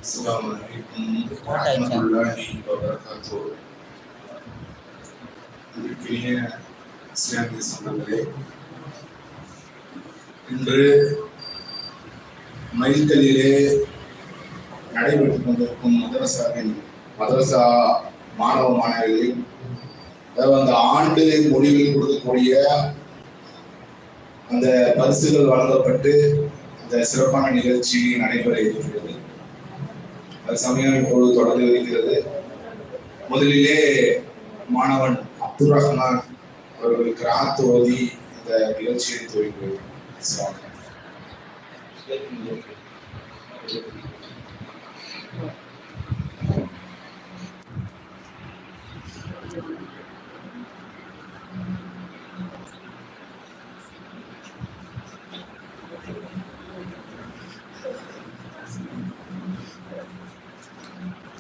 அஸ்ஸலாமு அலைக்கும் வரஹ்மத்துல்லாஹி வபரகாத்துஹு. இனிய இஸ்லாமிய சொந்தங்களே, இன்று மைல்கல்லிலே நடைபெற்றுக் கொண்டிருக்கும் மதரசா மாணவ மாணவிகளின் அந்த ஆண்டு முடிவில் கொடுக்கக்கூடிய அந்த பரிசுகள் வழங்கப்பட்டு அந்த சிறப்பான நிகழ்ச்சி நடைபெற இருக்கிறது. அது சமயம் இப்பொழுது தொடர்ந்து இருக்கிறது. முதலிலே மாணவன் அப்துல் ரஹ்மான் அவர்கள் கிராத் ஓதி இந்த நிகழ்ச்சியை துவங்கி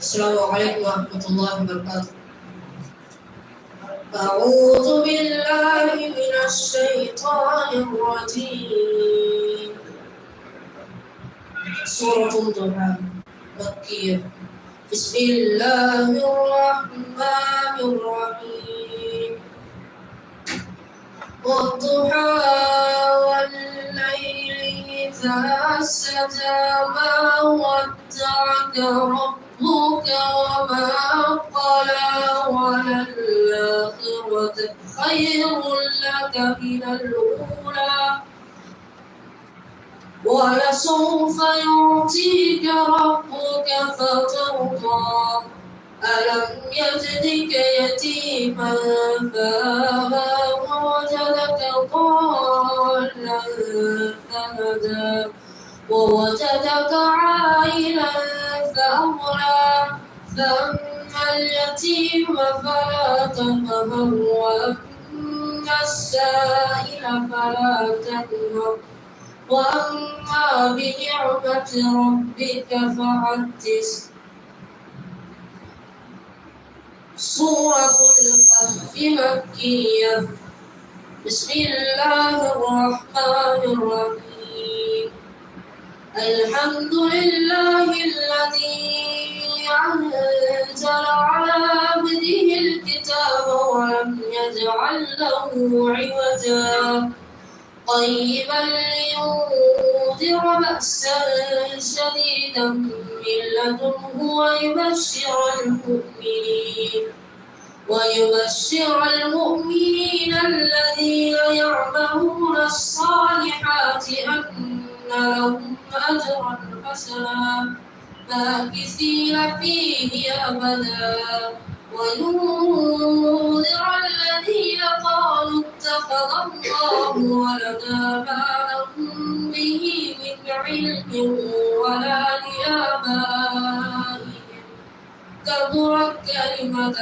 السلام عليكم ورحمة الله وبركاته. أعوذ بالله من الشيطان الرجيم. سورة الضحى مكية. بسم الله الرحمن الرحيم. والضحى والليل إذا سجى ما ودعك ربك وما قلى وللآخرة خير لك من الأولى ولسوف يعطيك ربك فترضى ألم يجدك يتيما فآوى ووجدك ضالا فهدى ووجدك عائلا فأغنى فأما اليتيم فلا تقهر وأما السائل فلا تنهر وأما بنعمة ربك فحدث. سورة الكهف مكية. بسم الله الرحمن الرحيم. الحمد لله الذي أنزل على عبده الكتاب ولم يجعل له عوجا قيما لينذر بأسا شديدا من لدنه ويبشر المؤمنين الذين يعملون الصالحات أن لهم أجرا حسنا ماكثين فيه أبدا وينذر الذين قالوا اتخذ الله ولدا ما لهم به من علم ولا لآبائهم كبرت كلمة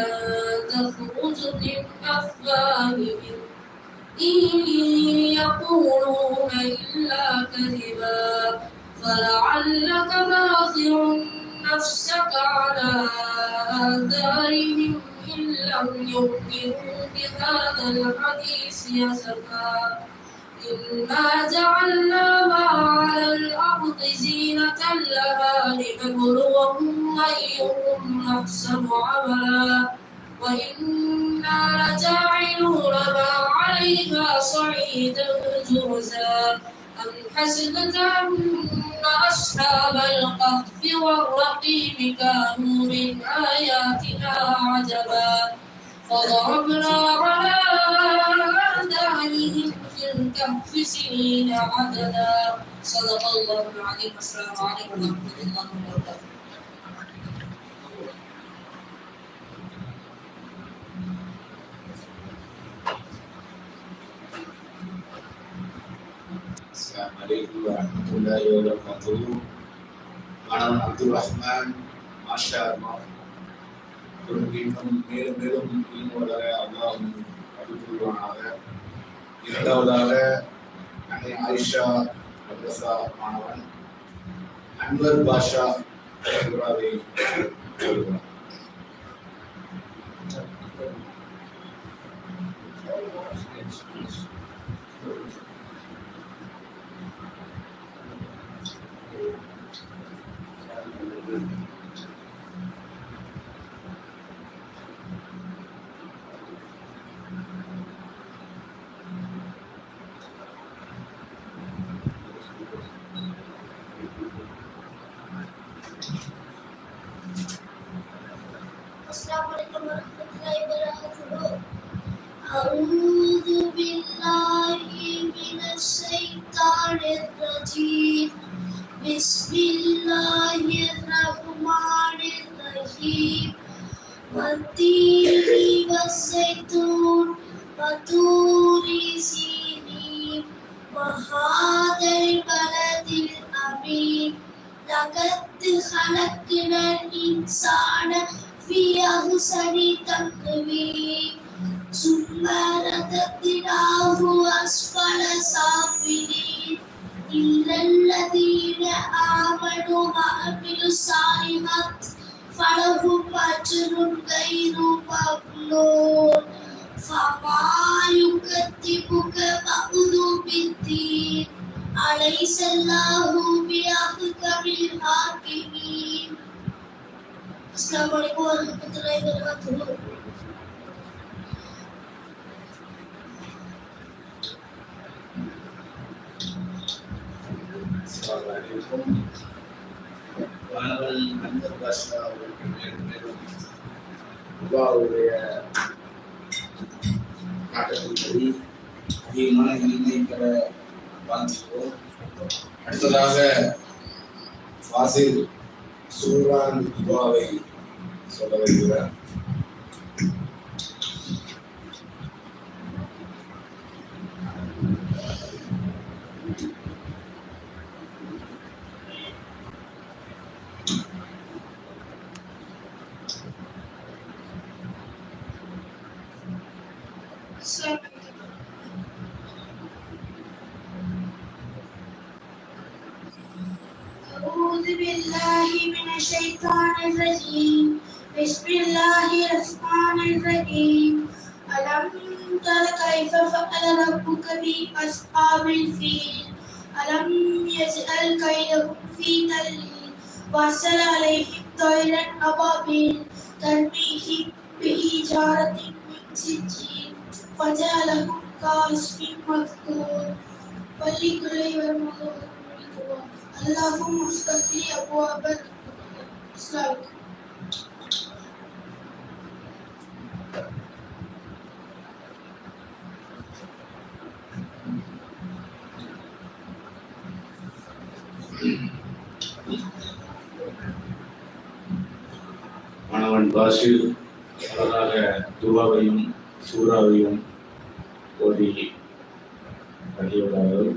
تخرج من أفواههم إن يقولون إلا كذبا فلعلك باخع نفسك على آثارهم إن لم يؤمنوا بهذا الحديث أسفا إنا جعلنا ما على الأرض زينة لها لنبلوهم أيهم أحسن عملا وإنا لجاعلون ما عليها صعيدا جرزا أم حسبت أن أصحاب الكهف والرقيم كانوا من آياتنا عجبا فضربنا على آذانهم في الكهف سنين عددا. صدق الله العظيم. السلام عليكم ورحمة الله وبركاته. Assalamualaikum warahmatullahi wabarakatuh. மாணவன் அப்துல் ரஹ்மான் மாஷா அல்லாஹ் மேலும் மேலும் வளர அல்லாஹ் அருள் புரிவானாக. இரண்டாவதாக அன்னை ஆயிஷா மதரசா மாணவன் அன்வர் பாஷா அவர்களை وطور سينين وهذا البلد الأمين لقد خلقنا الإنسان في أحسن تقويم ثم رددناه أسفل سافلين إلا الذين آمنوا وعملوا الصالحات فلهم أجر غير ممنون فما يكذبك بعد بالدين أليس الله بأحكم الحاكمين. السلام عليكم ورحمة الله وبركاته. மாணவன் அன்வர் பாஷா அவர்களுக்கு மேலும் அல்லாஹ்வுடைய நாட்டத்தின்படி அதிகமான இனிமை பெற வாழ்த்துகிறோம். அடுத்ததாக ஃபாசில் சூரான் துவாவை சொல்ல வருகிறார். أعوذ بالله من الشيطان الرجيم بسم الله الرحمن الرحيم ألم تر كيف فعل ربك بأصحاب الفيل ألم يجعل كيدهم في تضليل وأرسل عليهم طيرا أبابيل ترميهم بحجارة من سجيل فجعلهم كعصف مأكول ولكل يوم اللهم افتح لي أبواب إسلامك. மாணவன் பாஷில் அழகாக துவாவையும் சூறாவையும் ஓதி வழியுள்ளார்கள்.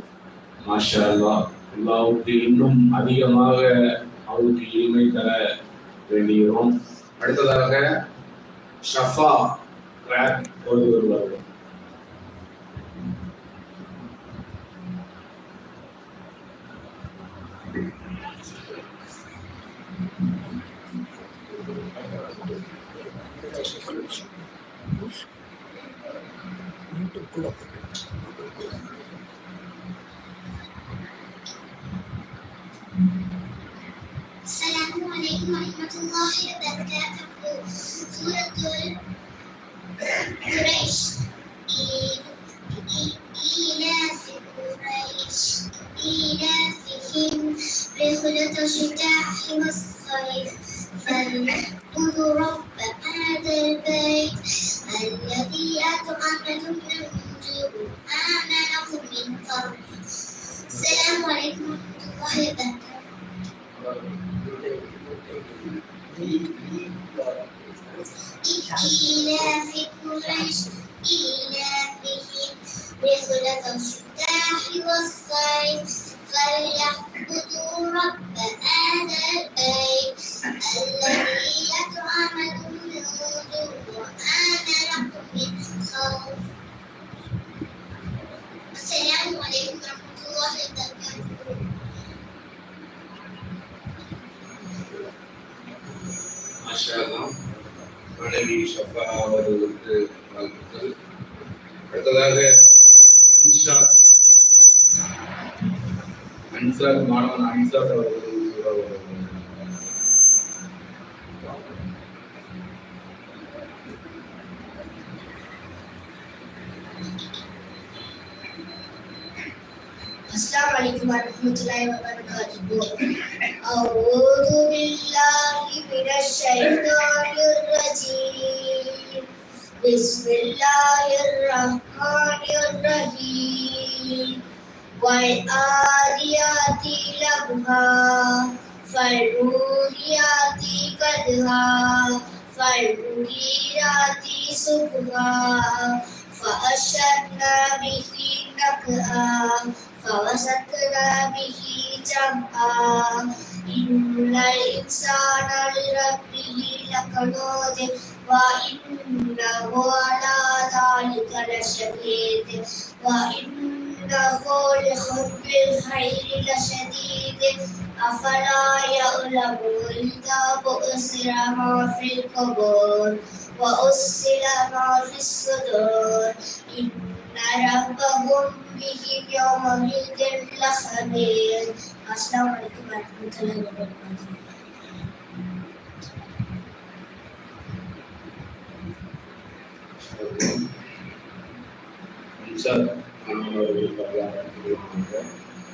மாஷா அல்லாஹ். அல்லாஹ்வுக்கு இன்னும் அதிகமாக அவருக்கு இனிமை தர வேண்டுகிறோம். அடுத்ததாக ஷஃபா கிராக் ஓதி வருவார்கள். السلام عليكم ورحمة الله وبركاته. سورة قريش إيلاف قريش إيلافهم رحلة الشتاء والصيف فليعبدوا رب هذا البيت الذي أطعمهم من جوع وآمنهم من خوف. السلام عليكم ورحمة الله وبركاته. إيلاف قريش إيلافهم رحلة الشتاء والصيف فليعبدوا رب هذا البيت الذي أطعمهم من جوع وآمنهم من خوف. السلام عليكم ورحمة الله وبركاته. மாஷா அல்லாஹ். மனைவி ஷஃபா அவர்களுக்கு வாழ்த்துக்கள். அடுத்ததாக அன்சார் மாணவன் அன்சார் அவர்கள் السلام عليكم ورحمة الله وبركاته. أعوذ بالله من الشيطان الرجيم بسم الله الرحمن الرحيم والعاديات ضبحا فالموريات قدحا فالمغيرات صبحا فأشرنا به نقعا فوسطنا به جمعا إن الإنسان لربه لكنود وإنه على ذلك لشهيد وإنه لحب الخير لشديد أفلا يعلم إذا بؤسر ما في القبور وأصل ما في الصدور إن ربهم بهم يومئذ لخبير. السلام عليكم ورحمة الله وبركاته.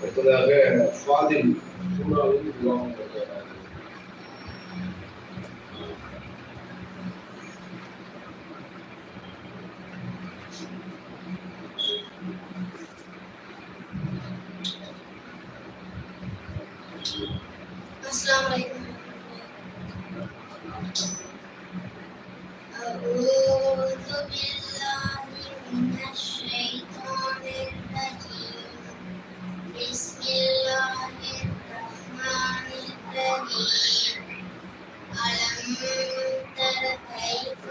அடுத்ததாக ஃபாதில் சூறாவில் துவாவும் கேட்கிறார். السلام عليكم. أعوذ بالله من الشيطان الرجيم. بسم الله الرحمن الرحيم. ألم تر كيف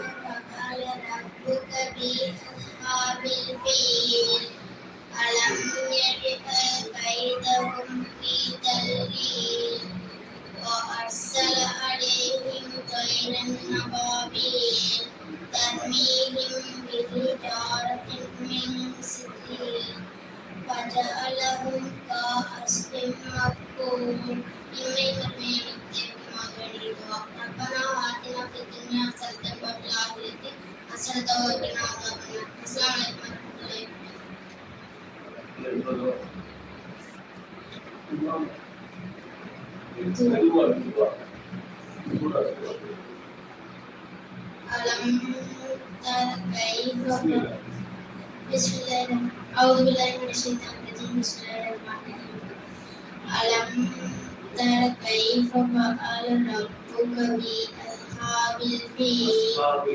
فعل ربك بأصحاب الفيل ألم يجعل كيدهم في تدليل وأرسل عليهم طيرا أبابيل ترميهم بحجارة من سجيل فجعلهم كعصف مأكول. ربنا آتنا في الدنيا حسنة وفي الآخرة حسنة وقنا عذاب النار. السلام عليكم ورحمة الله ألم تر كيف بسم الله أعوذ بالله من الشيطان الرجيم. بسم الله الرحمن الرحيم. ألم تر كيف فعل ربك بأصحاب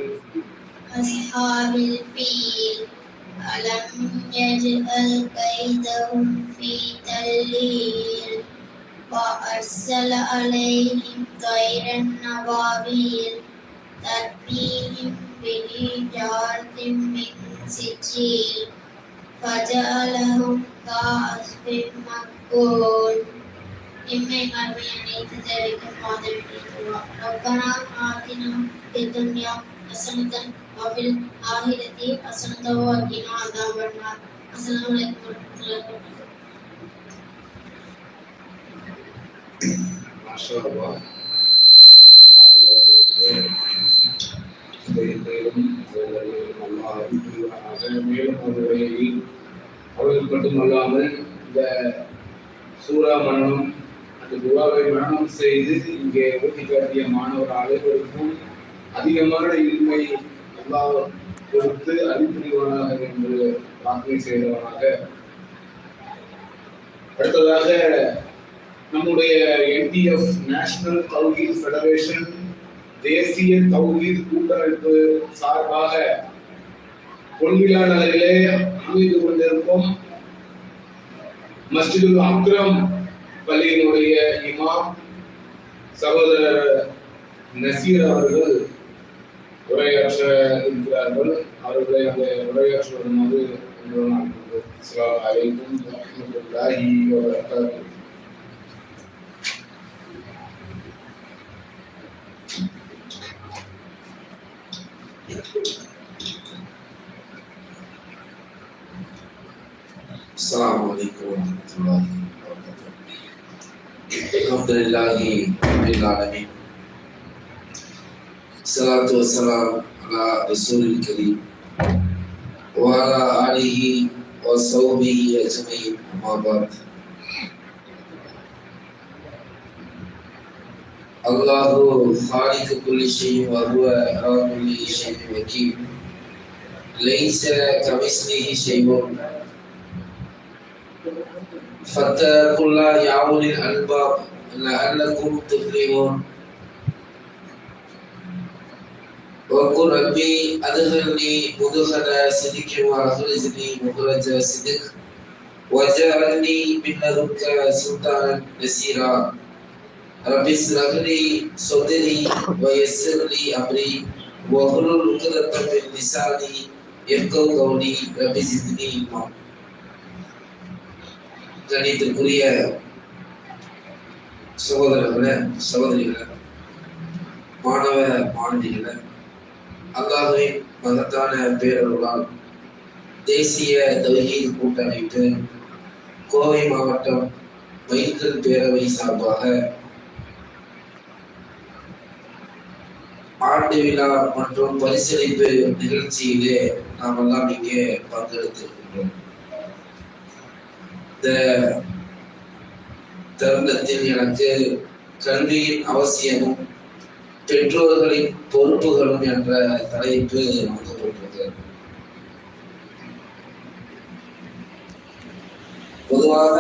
الفيل ألم يجعل كيدهم في تدليل وأرسل عليهم طيرا أبابيل ترميهم بحجارة من سجيل فجعلهم كعصف مأكول. إني أرميني ذلك الماضي ربنا آتنا في الدنيا حسنة وفي الآخرة حسنة وقنا عذاب النار. السلام عليكم ورحمة الله وبركاته. மாஷா அல்லாஹ். மேலும் அவர்கள் மட்டுமல்லாமல் இந்த சூரா மரணம் அந்த துவாவை மரணம் செய்து இங்கே ஊட்டி காட்டிய மாணவர் அனைவருக்கும் அதிகமான இன்மை அல்லாஹ் கொடுத்து அடிப்படைவானாக என்று பிரார்த்தனை செய்தவனாக. அடுத்ததாக நம்முடைய NTF நேஷனல் தௌஹீத் ஃபெடரேஷன் தேசிய தௌஹீத் கூட்டமைப்பு சார்பாக பொன்விழா நகரிலே அமைந்து கொண்டிருக்கும் மஸ்ஜிதுல் அக்ரம் பள்ளியினுடைய இமாம் சகோதரர் நசீர் அவர்கள் உரையாற்ற இருக்கிறார்கள். அவர்களை அந்த உரையாற்றுவதுமாறு அஸ்ஸலாமு அலைக்கும் வரஹ்மத்துல்லாஹி வபரகாத்துஹு. السلام عليكم ورحمة الله وبركاته. الحمد لله رب العالمين. الصلاة والسلام على رسول الكريم وعلى آله وصحبه أجمعين. أما بعد. الله خالق كل شيء وهو على كل شيء وكيل. ليس كمثله شيء. فاتقوا الله يا أولي الألباب لعلكم تفلحون. وقل ربي أدخلني مدخل صدق وأخرجني مخرج صدق وجعلني من لدنك سلطانا نصيرا رب اشرح لي صدري ويسر لي أمري واحلل عقدة من لساني يفقهوا قولي رب زدني علما. கணிதத்துக்குரிய சகோதரர்களே சகோதரிகளே மாணவ மாணவிகளே, அல்லாஹ்வின் மகத்தான பேரருளால் தேசிய தௌஹீத் கூட்டமைப்பு கோவை மாவட்டம் மைக்கேல் பேரவை சார்பாக ஆண்டு விழா மற்றும் பரிசளிப்பு நிகழ்ச்சியிலே நாம் எல்லாம் இங்கே பங்கெடுத்திருக்கின்றோம். இந்த தருணத்தில் எனக்கு கல்வியின் அவசியமும் பெற்றோர்களின் பொறுப்புகளும் என்ற தலைப்பு வழங்கப்பட்டது. பொதுவாக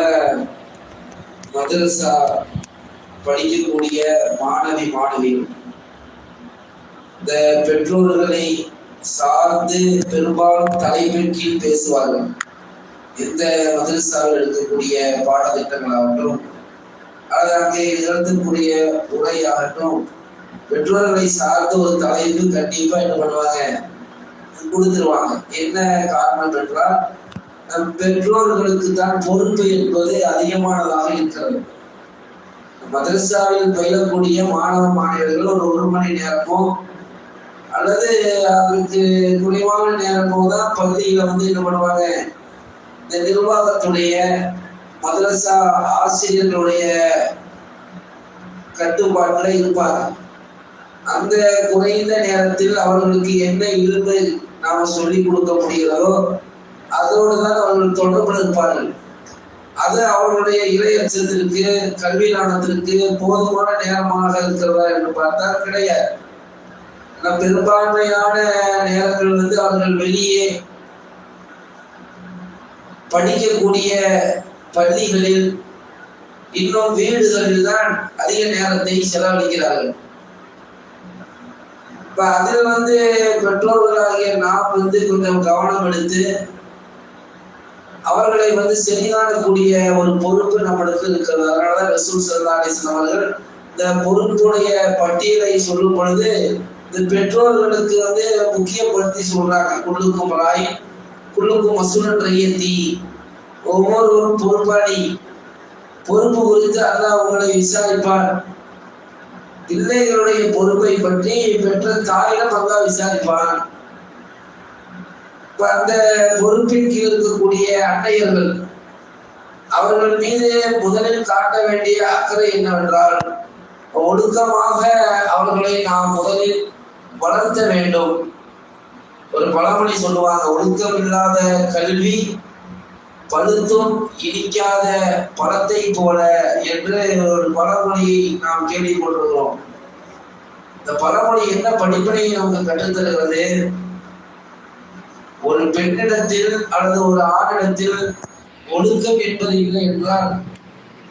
மதரசா படிக்கக்கூடிய மாணவிகள் இந்த பெற்றோர்களை சார்ந்து பெரும்பாலும் தலைப்பின் கீழ் பேசுவார்கள். எந்த மதரசாவில் இருக்கக்கூடிய பாடத்திட்டங்களாகட்டும் அல்லது அங்கே நிகழ்த்தக்கூடிய உரையாகட்டும், பெற்றோர்களை சார்ந்த ஒரு தலைப்பு கண்டிப்பா என்ன பண்ணுவாங்க, கொடுத்துருவாங்க. என்ன காரணம் என்றால், நம் பெற்றோர்களுக்கு தான் பொறுப்பு என்பது அதிகமானதாக இருக்கிறது. மதரசாவில் பயிலக்கூடிய மாணவ மாணவர்கள் ஒரு மணி நேரமோ அல்லது அதுக்கு குறைவான நேரமோ தான் பள்ளியில என்ன பண்ணுவாங்க, இந்த நிர்வாகத்துடைய மதரசா ஆசிரியர்களுடைய கட்டுப்பாட்டில் இருப்பாங்க. அந்த குறைந்த நேரத்தில் அவர்களுக்கு என்ன இயல்பு நாம சொல்லிக் கொடுக்க முடிகிறதோ அதோடு தான் அவர்கள் தொடர்பு இருப்பார்கள். அது அவர்களுடைய இறையச்சத்திற்கு கல்வி ஞானத்திற்கு போதுமான நேரமாக இருக்கிறதா என்று பார்த்தால் கிடையாது. பெரும்பான்மையான நேரங்கள் அவர்கள் வெளியே படிக்கக்கூடிய பள்ளிகளில் இன்னும் வீடுகளில் தான் அதிக நேரத்தை செலவழிக்கிறார்கள். இப்ப அதில் பெற்றோர்களாகிய நாம் கொஞ்சம் கவனம் எடுத்து அவர்களை சரிகாணக்கூடிய ஒரு பொறுப்பு நம்மளுக்கு இருக்கிறது. அதனாலதான் ரசூல் ஸல்லல்லாஹு அலைஹி வஸல்லம் அவர்கள் இந்த பொறுப்புடைய பட்டியலை சொல்லும் பொழுது இந்த பெற்றோர்களுக்கு முக்கியப்படுத்தி சொல்றாங்க. குல்லுக்கும் ராய் குல்லுக்கும் மஸ்ஊலுன் ரய்யத்தி, ஒவ்வொருவரும் பொறுப்பாளி, பொறுப்பு குறித்து அல்லாஹ் உங்களை விசாரிப்பார். பிள்ளைகளுடைய பொறுப்பை பற்றி பெற்ற தாயிடம் அல்லாஹ் விசாரிப்பான். அந்த பொறுப்பின் கீழ் இருக்கக்கூடிய அன்னையர்கள் அவர்கள் மீது முதலில் காட்ட வேண்டிய அக்கறை என்னவென்றால், ஒழுக்கமாக அவர்களை நாம் முதலில் வளர்த்த வேண்டும். ஒரு பழமொழி சொல்லுவாங்க, ஒழுக்கம் இல்லாத கல்வி பழுத்தும் இனிக்காத பழத்தை போல என்று ஒரு பழமொழியை நாம் கேள்விப்பட்டிருக்கிறோம். இந்த பழமொழி என்ன படிப்பனையை நமக்கு கற்றுத்தருகிறது? ஒரு பெண்ணிடத்தில் அல்லது ஒரு ஆணிடத்தில் ஒழுக்கம் என்பது இல்லை என்றால்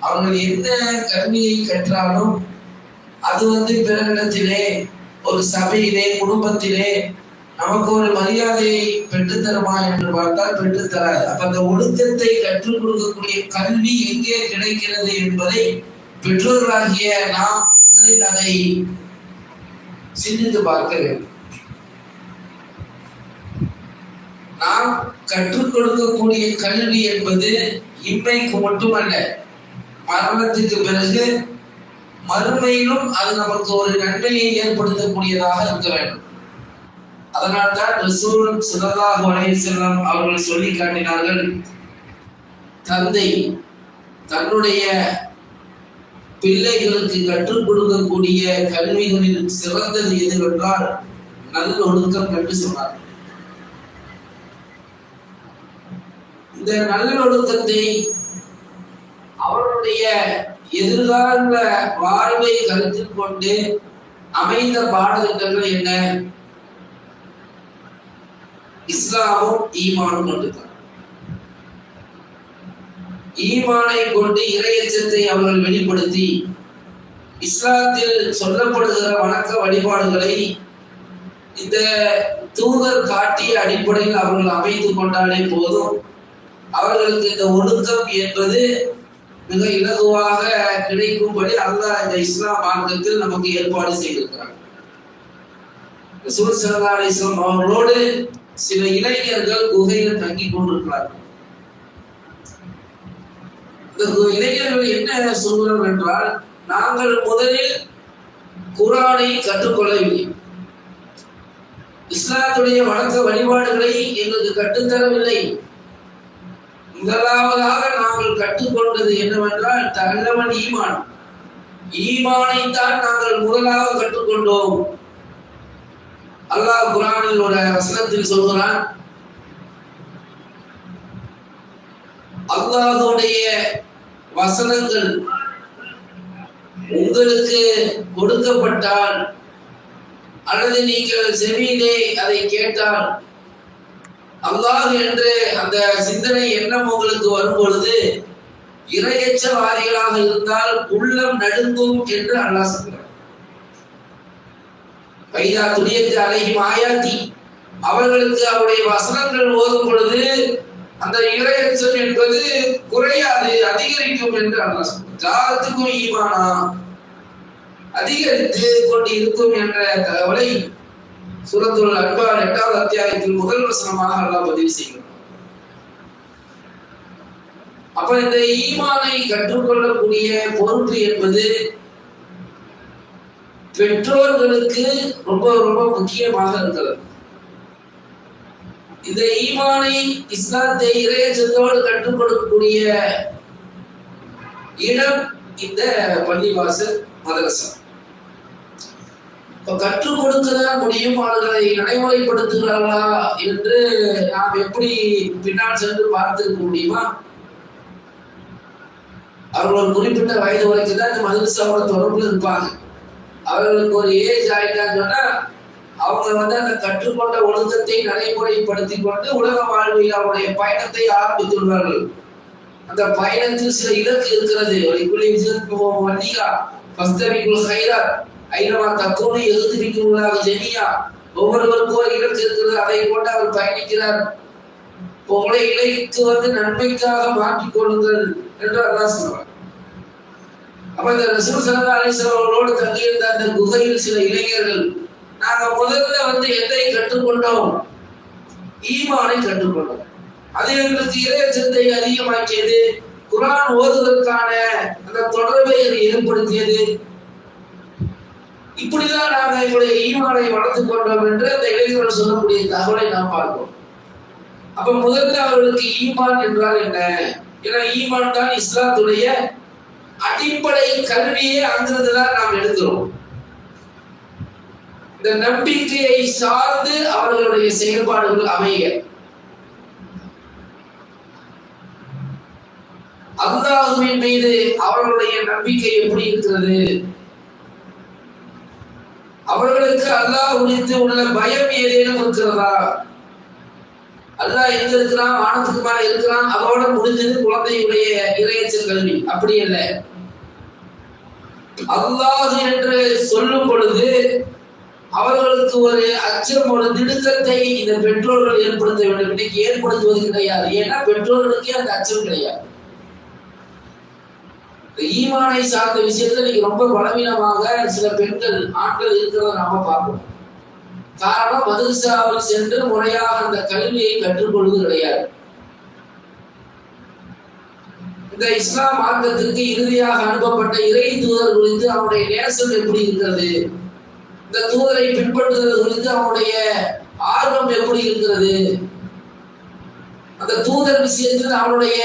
அவர்கள் என்ன கல்வியை கற்றாலும் அது பிறரிடத்திலே, ஒரு சபையிலே, குடும்பத்திலே நமக்கு ஒரு மரியாதையை பெற்றுத்தருமா என்று பார்த்தால் பெற்றுத்தராது. அப்ப அந்த ஒழுக்கத்தை கற்றுக் கொடுக்கக்கூடிய கல்வி எங்கே கிடைக்கிறது என்பதை பெற்றோர்களாகிய நாம் முதலில் அதை சிந்தித்து பார்க்க வேண்டும். நாம் கற்றுக் கொடுக்கக்கூடிய கல்வி என்பது இன்மைக்கு மட்டுமல்ல, மரணத்துக்கு பிறகு மறுமையிலும் அது நமக்கு ஒரு நன்மையை ஏற்படுத்தக்கூடியதாக இருக்க வேண்டும். அதனால்தான் ரசூல் ஸல்லல்லாஹு அலைஹி வஸல்லம் அவர்கள் சொல்லி காட்டினார்கள், தந்தை தன்னுடைய பிள்ளைகளுக்கு கற்றுக் கொடுக்கக்கூடிய கல்விகளில் சிறந்தது எதுவென்றால் நல்லொழுக்கம் என்று சொன்னார். இந்த நல்லொழுக்கத்தை அவருடைய எதிர்கால வாழ்வை கருத்தில் கொண்டு அமைந்த பாடத்திட்டங்கள் என்ன? இஸ்லாமும் ஈமானும் மட்டும்தான். ஈமானை கொண்டு இறையச்சத்தை அவர்கள் வெளிப்படுத்தி இஸ்லாத்தில் சொல்லப்படுகிற வணக்க வழிபாடுகளை இந்த தூதர் காட்டிய அடிப்படையில் அவர்கள் அமைத்து கொண்டாலே போதும், அவர்களுக்கு இந்த ஒழுக்கம் என்பது மிக இலகுவாக கிடைக்கும்படி அல்லாஹ் இந்த இஸ்லாம் மார்க்கத்தில் நமக்கு ஏற்பாடு செய்திருக்கிறார். ரசூல் ஸல்லல்லாஹு அலைஹி வஸல்லம் அவர்களோடு சில இளைஞர்கள் குகையில் தங்கி கொண்டிருக்கிறார்கள். இந்த இளைஞர்கள் என்ன சொல்கிறார்கள் என்றால், நாங்கள் முதலில் குர்ஆனை கற்றுக்கொள்ளவில்லை, இஸ்லாத்துடைய வணக்க வழிபாடுகளை எங்களுக்கு கற்றுத்தரவில்லை. முதலாவதாக நாங்கள் கற்றுக்கொண்டது என்னவென்றால் தல்லவன் ஈமான், ஈமானைத்தான் நாங்கள் முதலாக கற்றுக்கொண்டோம். அல்லாஹ் குர்ஆனில் ஒரு வசனத்தில் சொல்கிறான், அல்லாஹ்வுடைய வசனங்கள் உங்களுக்கு கொடுக்கப்பட்டால் அல்லது நீங்கள் செவியிலே அதை கேட்டால், அல்லாஹ் என்று அந்த சிந்தனை எண்ணம் உங்களுக்கு வரும் பொழுது இரையச்சவாதிகளாக இருந்தால் உள்ளம் நடுங்கும் என்று அல்லாஹ் சொல்கிறார். பைதா துணியத்து அலைஹிம் ஆயாத்தி, அவர்களுக்கு அவருடைய வசனங்கள் ஓதும் பொழுது அந்த இரையச்சம் என்பது குறையாது, அதிகரிக்கும் என்று அல்லாஹ் சொல்கிறார். ஜாலத்துக்கும் ஈமானா, அதிகரித்து கொண்டு இருக்கும் என்ற தகவலை சூரத்துல் அன்பால் 8வது அத்தியாயத்தில் முதல் வசனமாக அல்லாஹ் பதிவு செய்கிறார். அப்ப இந்த ஈமானை கற்றுக்கொள்ளக்கூடிய பொறுப்பு என்பது பெற்றோர்களுக்கு ரொம்ப ரொம்ப முக்கியமாக இருக்கிறது. இந்த ஈமானை, இஸ்லாத்தை இறையச்சத்தோடு கற்றுக் கொடுக்கக்கூடிய இடம் இந்த பள்ளிவாசல் மதரசா. கற்றுக் கொடுக்கதான் முடியும், அவர்களை நடைமுறைப்படுத்துகிறார்களா என்று நாம் எப்படி பின்னால் சென்று பார்த்திருக்க முடியுமா? அவர்கள் ஒரு குறிப்பிட்ட வயது வரைக்கும் தான் இந்த மதரசாவோட தொடர்புல இருப்பாங்க. அவர்களுக்கு ஒரு ஏஜ் ஆயிட்டான்னு சொன்னா அவங்க அந்த கற்றுக்கொண்ட ஒழுக்கத்தை நடைமுறைப்படுத்தி கொண்டு உலக வாழ்வில் அவருடைய பயணத்தை ஆரம்பித்துள்ளார்கள். அந்த பயணத்தில் சில இலக்கு இருக்கிறது. ஒவ்வொருவருக்கும் ஒரு இலக்கு இருக்கிறது, அதை கொண்டு அவர் பயணிக்கிறார். உங்களை இலக்கு நன்மைக்காக மாற்றிக் கொள்ளுங்கள் என்று அல்லாஹ் சொல்றார். அப்ப இந்த ரசூல் ஸல்லல்லாஹு அலைஹி வஸல்லம் அவர்களோடு தங்கியிருந்த அந்த குகையில் சில இளைஞர்கள், நாங்க முதல்ல எதை கற்றுக்கொண்டோம்? ஈமானை கற்றுக்கொண்டோம். அது எங்களுக்கு இறையச்சத்தை அதிகமாக்கியது, குர்ஆன் ஓதுவதற்கான அந்த தொடர்பை ஏற்படுத்தியது. இப்படிதான் நாங்க எங்களுடைய ஈமானை வளர்த்துக் கொண்டோம் என்று அந்த இளைஞர்கள் சொல்லக்கூடிய தகவலை நாம் பார்க்கிறோம். அப்ப முதல்ல அவர்களுக்கு ஈமான் என்றால் என்ன? ஏன்னா ஈமான் தான் இஸ்லாத்துடைய அடிப்படை கல்வியை அங்கிருந்துதான் நாம் எடுக்கிறோம். இந்த நம்பிக்கையை சார்ந்து அவர்களுடைய செயல்பாடுகள் அமைய, அல்லாஹ்வின் மீது அவர்களுடைய நம்பிக்கை எப்படி இருக்கிறது, அவர்களுக்கு அல்லாஹ் குறித்து உள்ள பயம் ஏதேனும் இருக்கிறதா? அல்லாஹ் எங்க இருக்கிறான், வானத்துக்கு மேல இருக்கிறான், அதோட முடிஞ்சது குழந்தையுடைய இறையச்சல் கல்வி. அப்படி அல்ல. அல்லாஹ் என்று சொல்லும் பொழுது அவர்களுக்கு ஒரு அச்சம், ஒரு திடுக்கத்தை இந்த பெற்றோர்கள் ஏற்படுத்த வேண்டும். இன்னைக்கு ஏற்படுத்துவது கிடையாது. ஏன்னா பெற்றோர்களுக்கே அந்த அச்சம் கிடையாது. ஈமானை சார்ந்த விஷயத்துல இன்னைக்கு ரொம்ப பலவீனமாக சில பெண்கள், ஆண்கள் இருக்கிறத நாம பார்க்கிறோம். காரணம், மதரசாவில் சென்று முறையாக அந்த கல்வியை கற்றுக்கொள்வது கிடையாது. இந்த இஸ்லாம் மார்க்கத்திற்கு இறுதியாக அனுப்பப்பட்ட இறை தூதர் குறித்து அவனுடைய நேசம் எப்படி இருக்கிறது, இந்த தூதரை பின்பற்றுதல் குறித்து அவனுடைய ஆர்வம் எப்படி இருக்கிறது, அந்த தூதர் விஷயத்தில் அவனுடைய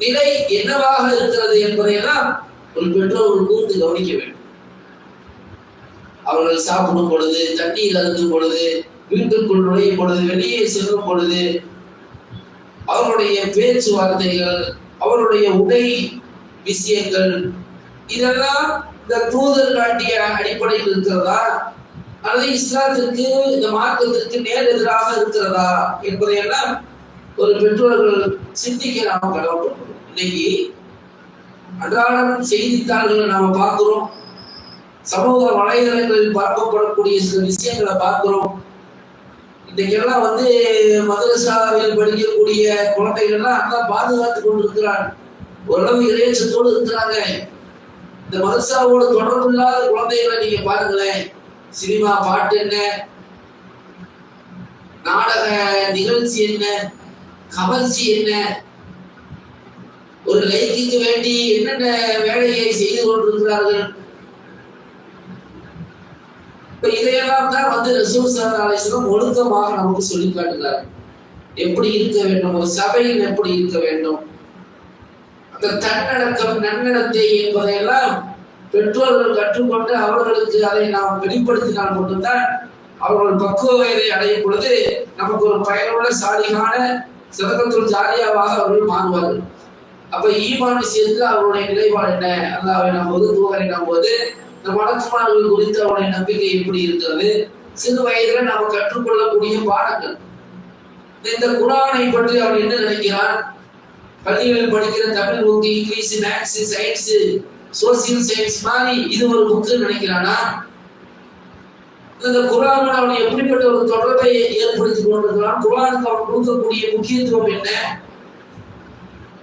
நிலை என்னவாக இருக்கிறது என்பதையெல்லாம் ஒரு பெற்றோர்கள் கூர்ந்து கவனிக்க வேண்டும். அவர்கள் சாப்பிடும் பொழுது, தண்ணீர் அருந்தும் பொழுது, வீட்டுக்குள் நுழையும் பொழுது, வெளியே செல்லும் பொழுது, அவருடைய பேச்சுவார்த்தைகள், அவருடைய உடை விஷயங்கள், இதெல்லாம் இந்த தூதர் காட்டிய அடிப்படையில் இருக்கிறதா அல்லது இஸ்லாத்திற்கு, இந்த மார்க்கத்திற்கு நேர் எதிராக இருக்கிறதா என்பதையெல்லாம் ஒரு பெற்றோர்கள் சிந்திக்க நாம கடமைப்பட்டோம். இன்னைக்கு அன்றாடம் செய்தித்தாள்களை நாம பார்க்கிறோம். சமூக வலைதளங்களில் பரப்பப்படக்கூடிய சில விஷயங்களை பார்க்கிறோம். இன்னைக்கெல்லாம் வந்து மதரசாவில் படிக்கக்கூடிய குழந்தைகள்லாம் நல்லா பாதுகாத்து கொண்டிருக்கிறான், ஓரளவு இறையச்சத்தோடு இருக்கிறாங்க. இந்த மதரசாவோட தொடர்பு இல்லாத குழந்தைகளை நீங்க பாருங்களேன், சினிமா பாட்டு என்ன, நாடக நிகழ்ச்சி என்ன, கவர்ச்சி என்ன, ஒரு லைக்குக்கு வேண்டி என்னென்ன வேலையை செய்து கொண்டிருக்கிறார்கள். இப்ப இதையெல்லாம் தான் வந்து ரசூல் ஸல்லல்லாஹு அலைஹி வஸல்லம் ஒழுக்கமாக நமக்கு சொல்லி காட்டுகிறார். எப்படி இருக்க வேண்டும், ஒரு சபையில் எப்படி இருக்க வேண்டும், அந்த தன்னடக்கம் நன்னடத்தை என்பதையெல்லாம் பெற்றோர்கள் கற்றுக்கொண்டு அவர்களுக்கு அதை நாம் வெளிப்படுத்தினால் மட்டும்தான் அவர்கள் பக்குவ வயதை அடையும் பொழுது நமக்கு ஒரு பயனுள்ள சாலிகான சதகத்துல் ஜாரியாவாக அவர்கள் மாறுவார்கள். அப்ப ஈமான் விஷயத்துல அவருடைய நிலைப்பாடு என்ன, அல்லாஹ்வை நம்புவது, தூதரை நம்புவது, இந்த மலக்குமார்கள் குறித்து அவருடைய நம்பிக்கை எப்படி இருக்கிறது, சிறு வயதுல நாம கற்றுக்கொள்ளக்கூடிய பாடங்கள். இந்த குர்ஆனை பற்றி அவர் என்ன நினைக்கிறார், பள்ளிகளில் படிக்கிற Tamil book, English, maths, science, social science மாதிரி இது ஒரு புக்கு நினைக்கிறானா? இந்த குர்ஆனோட அவன் எப்படிப்பட்ட ஒரு தொடர்பை ஏற்படுத்தி கொண்டிருக்கிறான், குர்ஆனுக்கு அவன் கொடுக்கக்கூடிய முக்கியத்துவம் என்ன?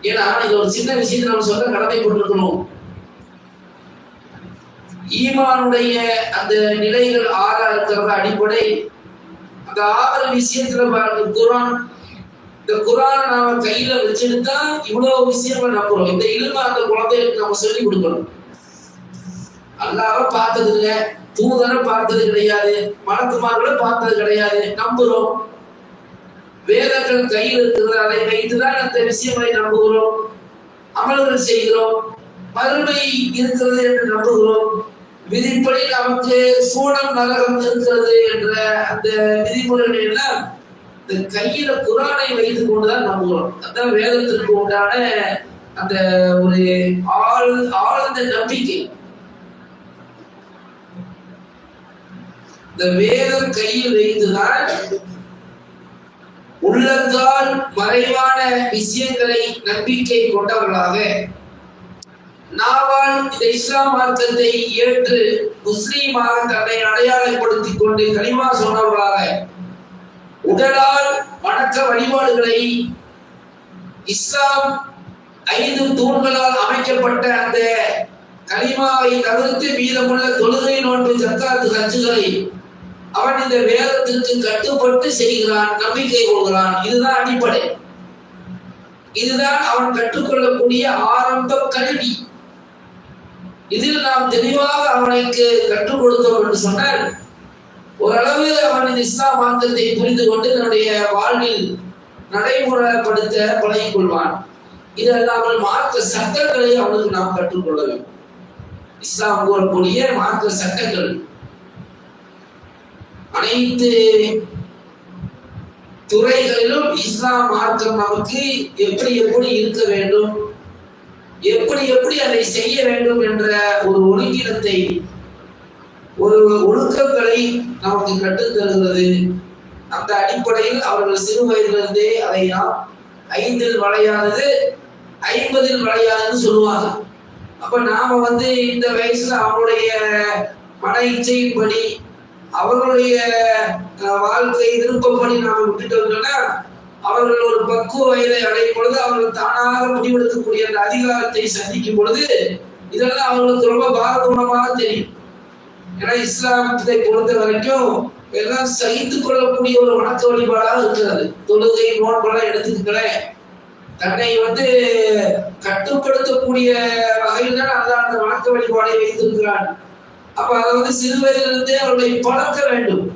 ஏன்னா இது ஒரு சின்ன விஷயத்தை நம்ம சொல்ல கடமைப்பட்டிருக்கணும். ஈமானுடைய அந்த நிலைகள் ஆறா இருக்கிறத அடிப்படை, அந்த 6 விஷயத்துல பாருங்க, குர்ஆன், இந்த குர்ஆனை நாம கையில வச்சுட்டா இவ்வளவு விஷயங்கள் நம்புறோம். இந்த இல்ம அந்த குழந்தைகளுக்கு நம்ம சொல்லி கொடுக்கணும். அல்லாஹ்வை பார்த்தது இல்லை, தூதரை பார்த்தது கிடையாது, மலக்குமார்களை பார்த்தது கிடையாது, நம்புறோம். வேதங்கள் கையில் இருக்கிறது, அதை வைத்துதான் அந்த விஷயங்களை நம்புகிறோம், அமல்கள் செய்கிறோம். மறுமை இருக்கிறது என்று நம்புகிறோம். விதிப்படி நமக்கு சூடம் நரகம் இருக்கிறது என்ற அந்த விதிமுறைகளை எல்லாம் இந்த கையில குர்ஆனை வைத்துக் கொண்டுதான் நம்புகிறோம். அதான் வேதத்திற்கு உண்டான அந்த ஒரு ஆழ்ந்த நம்பிக்கை. இந்த வேதம் கையில் வைத்துதான் உள்ளத்தால் மறைவான விஷயங்களை நம்பிக்கை கொண்டவர்களாக, நாவால் இந்த இஸ்லாம் மார்க்கத்தை ஏற்று முஸ்லீமாக தன்னை அடையாளப்படுத்திக் கொண்டு கலிமா சொன்னவர்களாக, உடலால் வணக்க வழிபாடுகளை இஸ்லாம் 5 தூண்களால் அமைக்கப்பட்ட அந்த கலிமாவை தவிர்த்து மீதமுள்ள தொழுகை, நோன்பு, ஜக்காத், ஹஜ்ஜுகளை அவன் இந்த வேதத்திற்கு கட்டுப்பட்டு செய்கிறான், நம்பிக்கை கொள்கிறான். இதுதான் அடிப்படை. இதுதான் அவன் கற்றுக்கொள்ளக்கூடிய ஆரம்ப கல்வி. இதில் நாம் தெளிவாக அவனுக்கு கற்றுக் கொடுத்தோம் என்று சொன்னால் ஓரளவு அவன் இந்த இஸ்லாம் மார்க்கத்தை புரிந்து கொண்டு தன்னுடைய வாழ்வில் நடைமுறைப்படுத்த பழகிக் கொள்வான். இது அல்லாமல் மார்க்க சட்டங்களை அவனுக்கு நாம் கற்றுக்கொள்ள வேண்டும். இஸ்லாம் கூறக்கூடிய மார்க்க சட்டங்கள் அனைத்து துறைகளிலும் இஸ்லாம் மார்க்கம் நமக்கு எப்படி எப்படி இருக்க வேண்டும், எப்படி எப்படி அதை செய்ய வேண்டும் என்ற ஒரு ஒழுங்கினத்தை, ஒரு ஒழுக்கங்களை நமக்கு கற்றுத் தருகிறது. அந்த அடிப்படையில் அவர்கள் சிறு வயதிலிருந்தே அதை நாம் 5 வளையாதது 50 வளையாதுன்னு சொல்லுவாங்க. அப்ப நாம இந்த வயசுல அவங்களுடைய மன இச்சையின்படி, அவர்களுடைய வாழ்க்கை விருப்பப்படி நாம விட்டுட்டோம்னா அவர்கள் ஒரு பக்குவ வயதை அடையும் பொழுது அவர்கள் தானாக முடிவெடுக்கக்கூடிய அந்த அதிகாரத்தை சந்திக்கும் பொழுது இதெல்லாம் அவர்களுக்கு ரொம்ப பாரதூரமாக தெரியும். ஏன்னா இஸ்லாமத்தை பொறுத்த வரைக்கும் எல்லாம் சகித்துக் கொள்ளக்கூடிய ஒரு வணக்க வழிபாடாக இருக்கிறது. தொழுகை, நோன்பெல்லாம் எடுத்துக்கிறேன், தன்னை கட்டுப்படுத்தக்கூடிய வகையில் தான் அல்லாஹ் அந்த வணக்க வழிபாடை வைத்திருக்கிறான். அப்ப அதை சிறு வயதிலிருந்தே அவர்களை பழக்க வேண்டும்.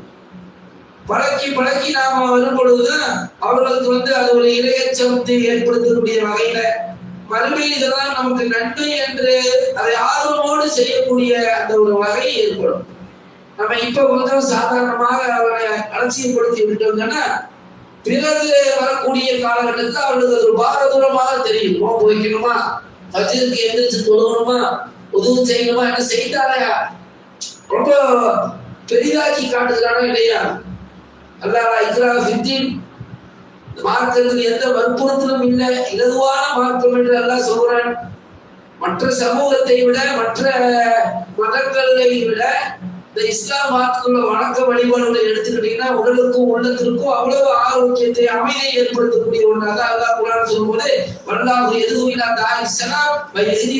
பழக்கி நாம வரும் பொழுதுதான் அவர்களுக்கு அது ஒரு இரையச்சத்தை ஏற்படுத்தக்கூடிய வகையில மறுமையில் இதெல்லாம் நமக்கு நன்மை என்று அதை ஆர்வமோடு செய்யக்கூடிய அந்த ஒரு வகை ஏற்படும். நம்ம இப்ப கொஞ்சம் சாதாரணமாக அவரை அலட்சியப்படுத்தி விட்டோம்னா பிறகு வரக்கூடிய காலகட்டத்தில் அவர்களுக்கு அது ஒரு பாரதூரமாக தெரியும். நோன்பு வைக்கணுமா, ஃபஜ்ருக்கு எந்திரிச்சு தொழுகணுமா, உதவு செய்யணுமா, என்ன செய்தாலையா ரொம்ப பெரிதாக்கி காட்டுகிறானா இல்லையா? அல்லாஹ் இக்ராஹ ஃபித்தீன், மார்க்கத்தில் எந்த வற்புறுத்தலும் இல்லை, இலகுவான மார்க்கம் என்று அல்லாஹ் சொல்றான். மற்ற சமூகத்தை விட மற்ற மதங்களை விட இந்த இஸ்லாம் மார்க்கத்துல வணக்க வழிபாடுகளை எடுத்துக்கிட்டீங்கன்னா உடலுக்கும் உள்ளத்திற்கும் அவ்வளவு ஆரோக்கியத்தை அமைதியை ஏற்படுத்தக்கூடிய ஒன்றாக அல்லாஹ் குர்ஆன் சொல்லும்போது வல்லாஹு யதுஇலா தாரிஸ் ஸலாம் வ யஹ்தி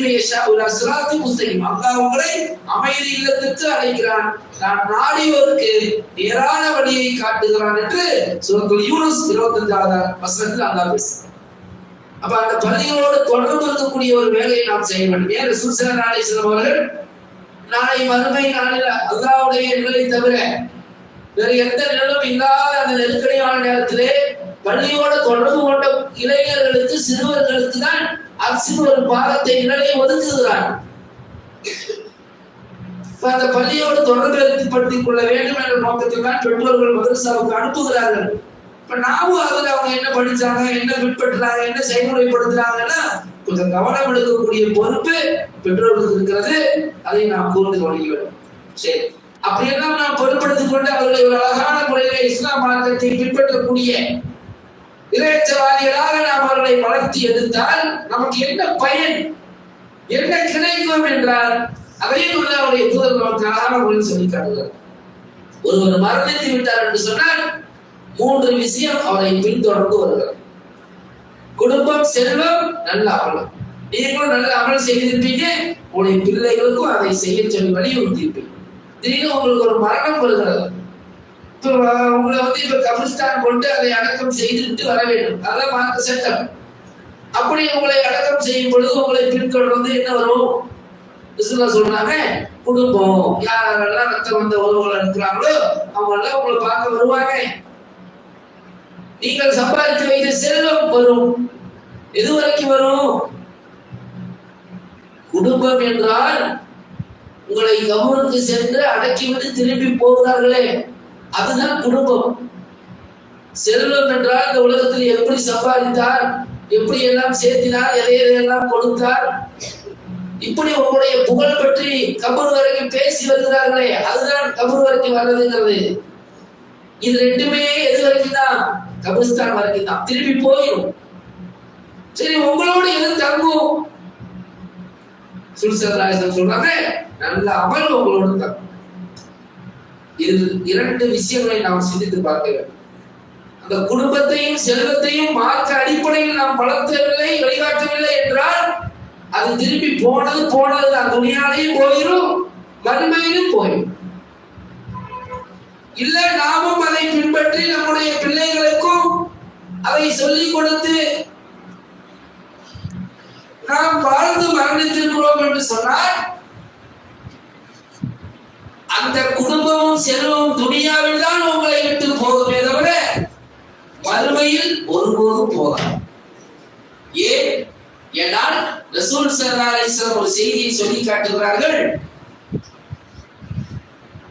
இலா ஸிராத்தி முஸ்தகீம். அல்லாஹ் உங்களை அமைதி இல்லத்திற்கு அழைக்கிறான், நான் நாடியோருக்கு நேரான வழியை காட்டுகிறான் என்று சூரத்துல் யூனுஸ் 25வது வசனத்தில் அல்லாஹ் பேசுகிறார். அப்ப அந்த பள்ளிகளோடு தொடர்பு இருக்கக்கூடிய ஒரு வேலையை நாம் செய்ய வேண்டும். ஏன் ரசூல் ஸல்லல்லாஹு அலைஹி வஸல்லம் அவர்கள் நாளை மறுமை நாளில் அல்லாஹ்வுடைய நிழலை தவிர வேறு எந்த நிழலும் இல்லாத அந்த நெருக்கடியான நேரத்திலே பள்ளியோடு தொடர்பு கொண்ட இளைஞர்களுக்கு சிறுவர்களுக்கு தான் அரசின் ஒரு பாகத்தை நிழலை ஒதுக்குகிறார். அந்த பள்ளியோடு தொடர்பு ஏற்படுத்திக் கொள்ள வேண்டும் என்ற நோக்கத்தில் தான் பெற்றோர்கள் மதரசாவுக்கு அனுப்புகிறார்கள். இப்ப நாமும் அதுல அவங்க என்ன படிச்சாங்க, என்ன பின்பற்றுறாங்க, என்ன செயல்முறைப்படுத்துறாங்கன்னா கொஞ்சம் கவனம் எடுக்கக்கூடிய பொறுப்பு பெற்றோர்களுக்கு இருக்கிறது. அதை நாம் கூர்ந்து கவனிக்க வேண்டும். சரி, அப்படியெல்லாம் நாம் பொறுப்படுத்திக் கொண்டு அவர்களை ஒரு அழகான முறையில இஸ்லாம் மார்க்கத்தை பின்பற்றக்கூடிய இறையச்சவாதிகளாக நாம் அவர்களை வளர்த்தி எடுத்தால் நமக்கு என்ன பயன், என்ன கிடைக்கும் என்றால் அதையும் வந்து அவருடைய தூதர் நமக்கு அழகான முறையில் சொல்லி காட்டுகிறார். ஒருவர் மரணித்து விட்டார் என்று சொன்னால் 3 விஷயம் அவரை பின்தொடர்ந்து வருகிறது. குடும்பம், செல்வம், நல்ல அமலம். நீங்களும் நல்ல அமல் செய்திருப்பீங்க, உங்களுடைய பிள்ளைகளுக்கும் அதை செய்ய சொல்லி வலியுறுத்தியிருப்பீங்க. திடீர்னு உங்களுக்கு ஒரு மரணம் வருகிறது, உங்களை வந்து இப்ப கபிரிஸ்தான் கொண்டு அதை அடக்கம் செய்துவிட்டு வர வேண்டும், அதான் மார்க்க சட்டம். அப்படி உங்களை அடக்கம் செய்யும் பொழுது உங்களை பின்தொடர்ந்து என்ன வரும் சொல்றாங்க, குடும்பம், யாரெல்லாம் ரத்த வந்த உறவுகள் இருக்கிறாங்களோ அவங்க எல்லாம் உங்களை பார்க்க வருவாங்க. நீங்கள் சம்பாதித்து வைத்த செல்வம் வரும். எது வரைக்கும் வரும்? குடும்பம் என்றால் உங்களை கபருக்கு சென்று அடக்கிவிட்டு திரும்பி போகிறார்களே, அதுதான் குடும்பம். செல்வம் என்றால் இந்த உலகத்தில் எப்படி சம்பாதித்தார், எப்படி எல்லாம் சேர்த்தினார், எதையெல்லாம் கொடுத்தார், இப்படி உங்களுடைய புகழ் பற்றி கபர் வரைக்கும் பேசி வருகிறார்களே, அதுதான் கபர் வரைக்கும் வர்றதுங்கிறது. இது ரெண்டுமே எது வரைக்கும் தான்? கபிரிஸ்தான் வரைக்கும் தான், திரும்பி போயிடும். சரி, உங்களோட எது தங்கும்? சொல்றாங்க, நல்ல அமல் உங்களோட தங்கும். இதில் 2 விஷயங்களை நாம் சிந்தித்து பார்க்க வேண்டும். அந்த குடும்பத்தையும் செல்வத்தையும் மார்க்க அடிப்படையில் நாம் வளர்த்தவில்லை, வழிகாட்டவில்லை என்றால் அது திரும்பி போனது தான். துணியாலையும் போயிடும், மறுமையிலும் போயிடும். இல்ல நாமும் அதை பின்பற்றி நம்முடைய பிள்ளைகளுக்கும் அதை சொல்லிக் கொடுத்து நாம் வாழ்ந்து மரணித்திருக்கிறோம் என்று சொன்னால் அந்த குடும்பமும் செல்வமும் துனியாவில் தான் உங்களை விட்டு போகுமே தவிர மறுமையில் ஒருபோதும் போகாது. ஏன்? ஏனால் ரசூல் ஸல்லல்லாஹு அலைஹி வஸல்லம் ஒரு செய்தியை சொல்லி காட்டுகிறார்கள்.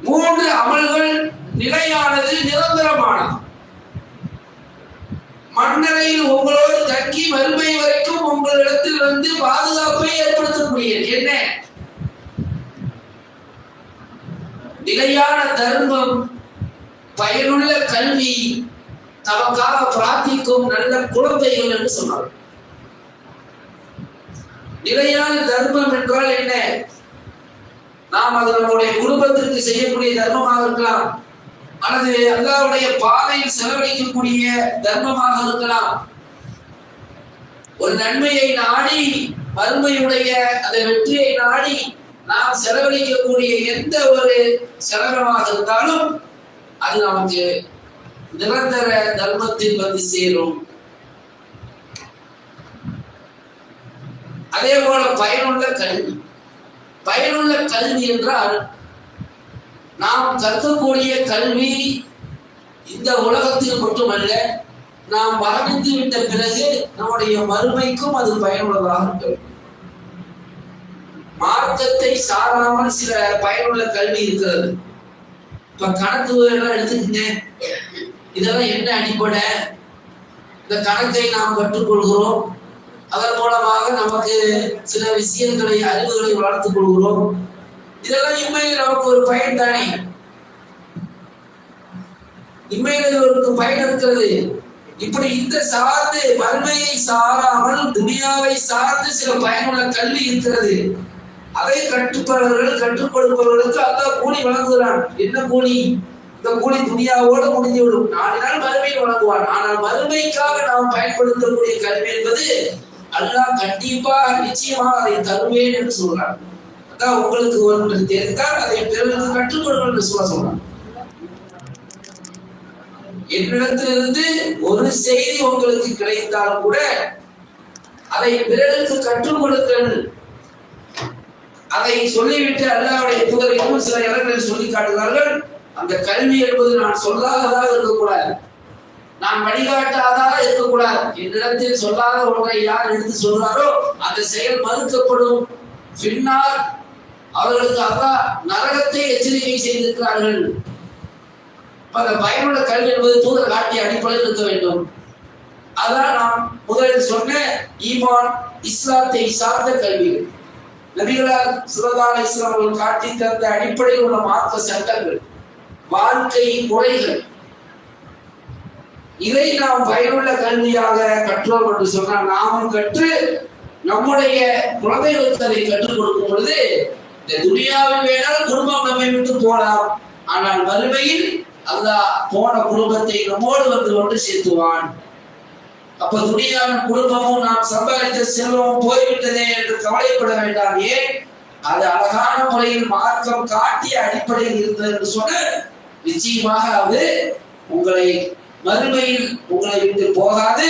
3 அமல்கள் நிலையானது, நிரந்தரமானது. மண்ணறையில் உங்களோடு தங்கி மறுமை வரைக்கும் உங்களிடத்தில் வந்து பாதுகாப்பை ஏற்படுத்தக்கூடியது. என்ன? நிலையான தர்மம், பயனுள்ள கல்வி, நமக்காக பிரார்த்திக்கும் நல்ல குழந்தைகள் என்று சொன்னார். நிலையான தர்மம் என்றால் என்ன? நாம் அது நம்முடைய குடும்பத்திற்கு செய்யக்கூடிய தர்மமாக இருக்கலாம், அல்லது அல்லாஹ்வுடைய பாதையில் செலவழிக்கக்கூடிய தர்மமாக இருக்கலாம். ஒரு நன்மையை நாடி, மறுமையுடைய அந்த வெற்றியை நாடி நாம் செலவழிக்கக்கூடிய எந்த ஒரு செலவமாக இருந்தாலும் அது நமக்கு நிரந்தர தர்மத்தில் வந்து சேரும். அதே போல பயனுள்ள கல்வி. பயனுள்ள கல்வி என்றால் நாம் கற்கக்கூடிய கல்வி இந்த உலகத்தில் மட்டுமல்ல, நாம் மரணித்து விட்ட பிறகு நம்முடைய மறுமைக்கும் அது பயனுள்ளதாக இருக்கும். மார்க்கத்தை சாராமல் சில பயனுள்ள கல்வி இருக்கிறது. இப்ப கணக்கு எல்லாம் எடுத்துக்கங்க, இதெல்லாம் என்ன அடிப்படை? இந்த கணக்கை நாம் கற்றுக்கொள்கிறோம், அதன் மூலமாக நமக்கு சில விஷயங்களை, அறிவுகளை வளர்த்துக் கொள்கிறோம். இதெல்லாம் இம்மையில் நமக்கு ஒரு பயன் தானே. இம்மையில் ஒரு பயன் இருக்கிறது. இப்படி இந்த சார்ந்து மறுமையை சாராமல் துனியாவை சார்ந்து சில பயனுள்ள கல்வி இருக்கிறது. அதை கற்றுப்பவர்கள் கற்றுக் கொடுப்பவர்களுக்கு அல்லாஹ் கூலி வழங்குகிறான். என்ன கூலி? இந்த கூலி துனியாவோடு முடிந்துவிடும், 4 நாள் மறுமையில் வழங்குவான். ஆனால் மறுமைக்காக நாம் பயன்படுத்தக்கூடிய கல்வி என்பது அல்லாஹ் கண்டிப்பாக நிச்சயமாக அதை தருவேன் என்று சொல்றான். அதான் உங்களுக்கு ஒன்று தெரிந்தால் அதை பிறருக்கு கற்றுக் கொடுங்கள் என்று சொல்றான். என்னிடத்திலிருந்து ஒரு செய்தி உங்களுக்கு கிடைத்தாலும் கூட அதை பிறருக்கு கற்றுக் கொடுங்கள். அதை சொல்லிவிட்டு அல்லாஹ்வுடைய தூதர் இன்னும் சில இடங்களில் சொல்லி காட்டுகிறார்கள், அந்த கல்வி என்பது நான் சொல்லாததாக இருக்கக்கூடாது, நான் வழிகாட்டாதாக இருக்கக்கூடாது. என்னிடத்தில் சொல்லாத ஒன்றை யார் எடுத்து சொல்றாரோ அந்த செயல் மறுக்கப்படும். பின்னால் அவர்களுக்கு அல்லாஹ் நரகத்தை எச்சரிக்கை செய்திருக்கிறார்கள். அந்த பயனுள்ள கல்வி என்பது தூதர் காட்டிய அடிப்படையில் இருக்க வேண்டும். அதான் நாம் முதலில் சொன்ன ஈமான் இஸ்லாத்தை சார்ந்த கல்விகள், நபிகளார் ஸல்லல்லாஹு அலைஹி வஸல்லம் அவர்கள் காட்டி தந்த அடிப்படையில் உள்ள மார்க்க சட்டங்கள், வாழ்க்கை முறைகள், இதை நாம் பயனுள்ள கல்வியாக கற்றோம் என்று சொன்னால் நாமும் கற்று நம்முடைய குழந்தைகளுக்கு அதை கற்றுக் கொடுக்கும் பொழுது இந்த துனியாவில் வேணால் குடும்பம் நம்மை விட்டு போகலாம், ஆனால் மறுமையில் அல்லாஹ் போன குடும்பத்தை நம்மோடு வந்து ஒன்று சேர்த்துவான். அப்ப துனியாவின் குடும்பமும் நாம் சம்பாதித்த செல்வமும் போய்விட்டதே என்று கவலைப்பட வேண்டாம். ஏன்? அது அழகான முறையில் மார்க்கம் காட்டிய அடிப்படையில் இருந்தது என்று சொன்ன நிச்சயமாக அது உங்களை மறுமையில் உங்களை விட்டு போகாது.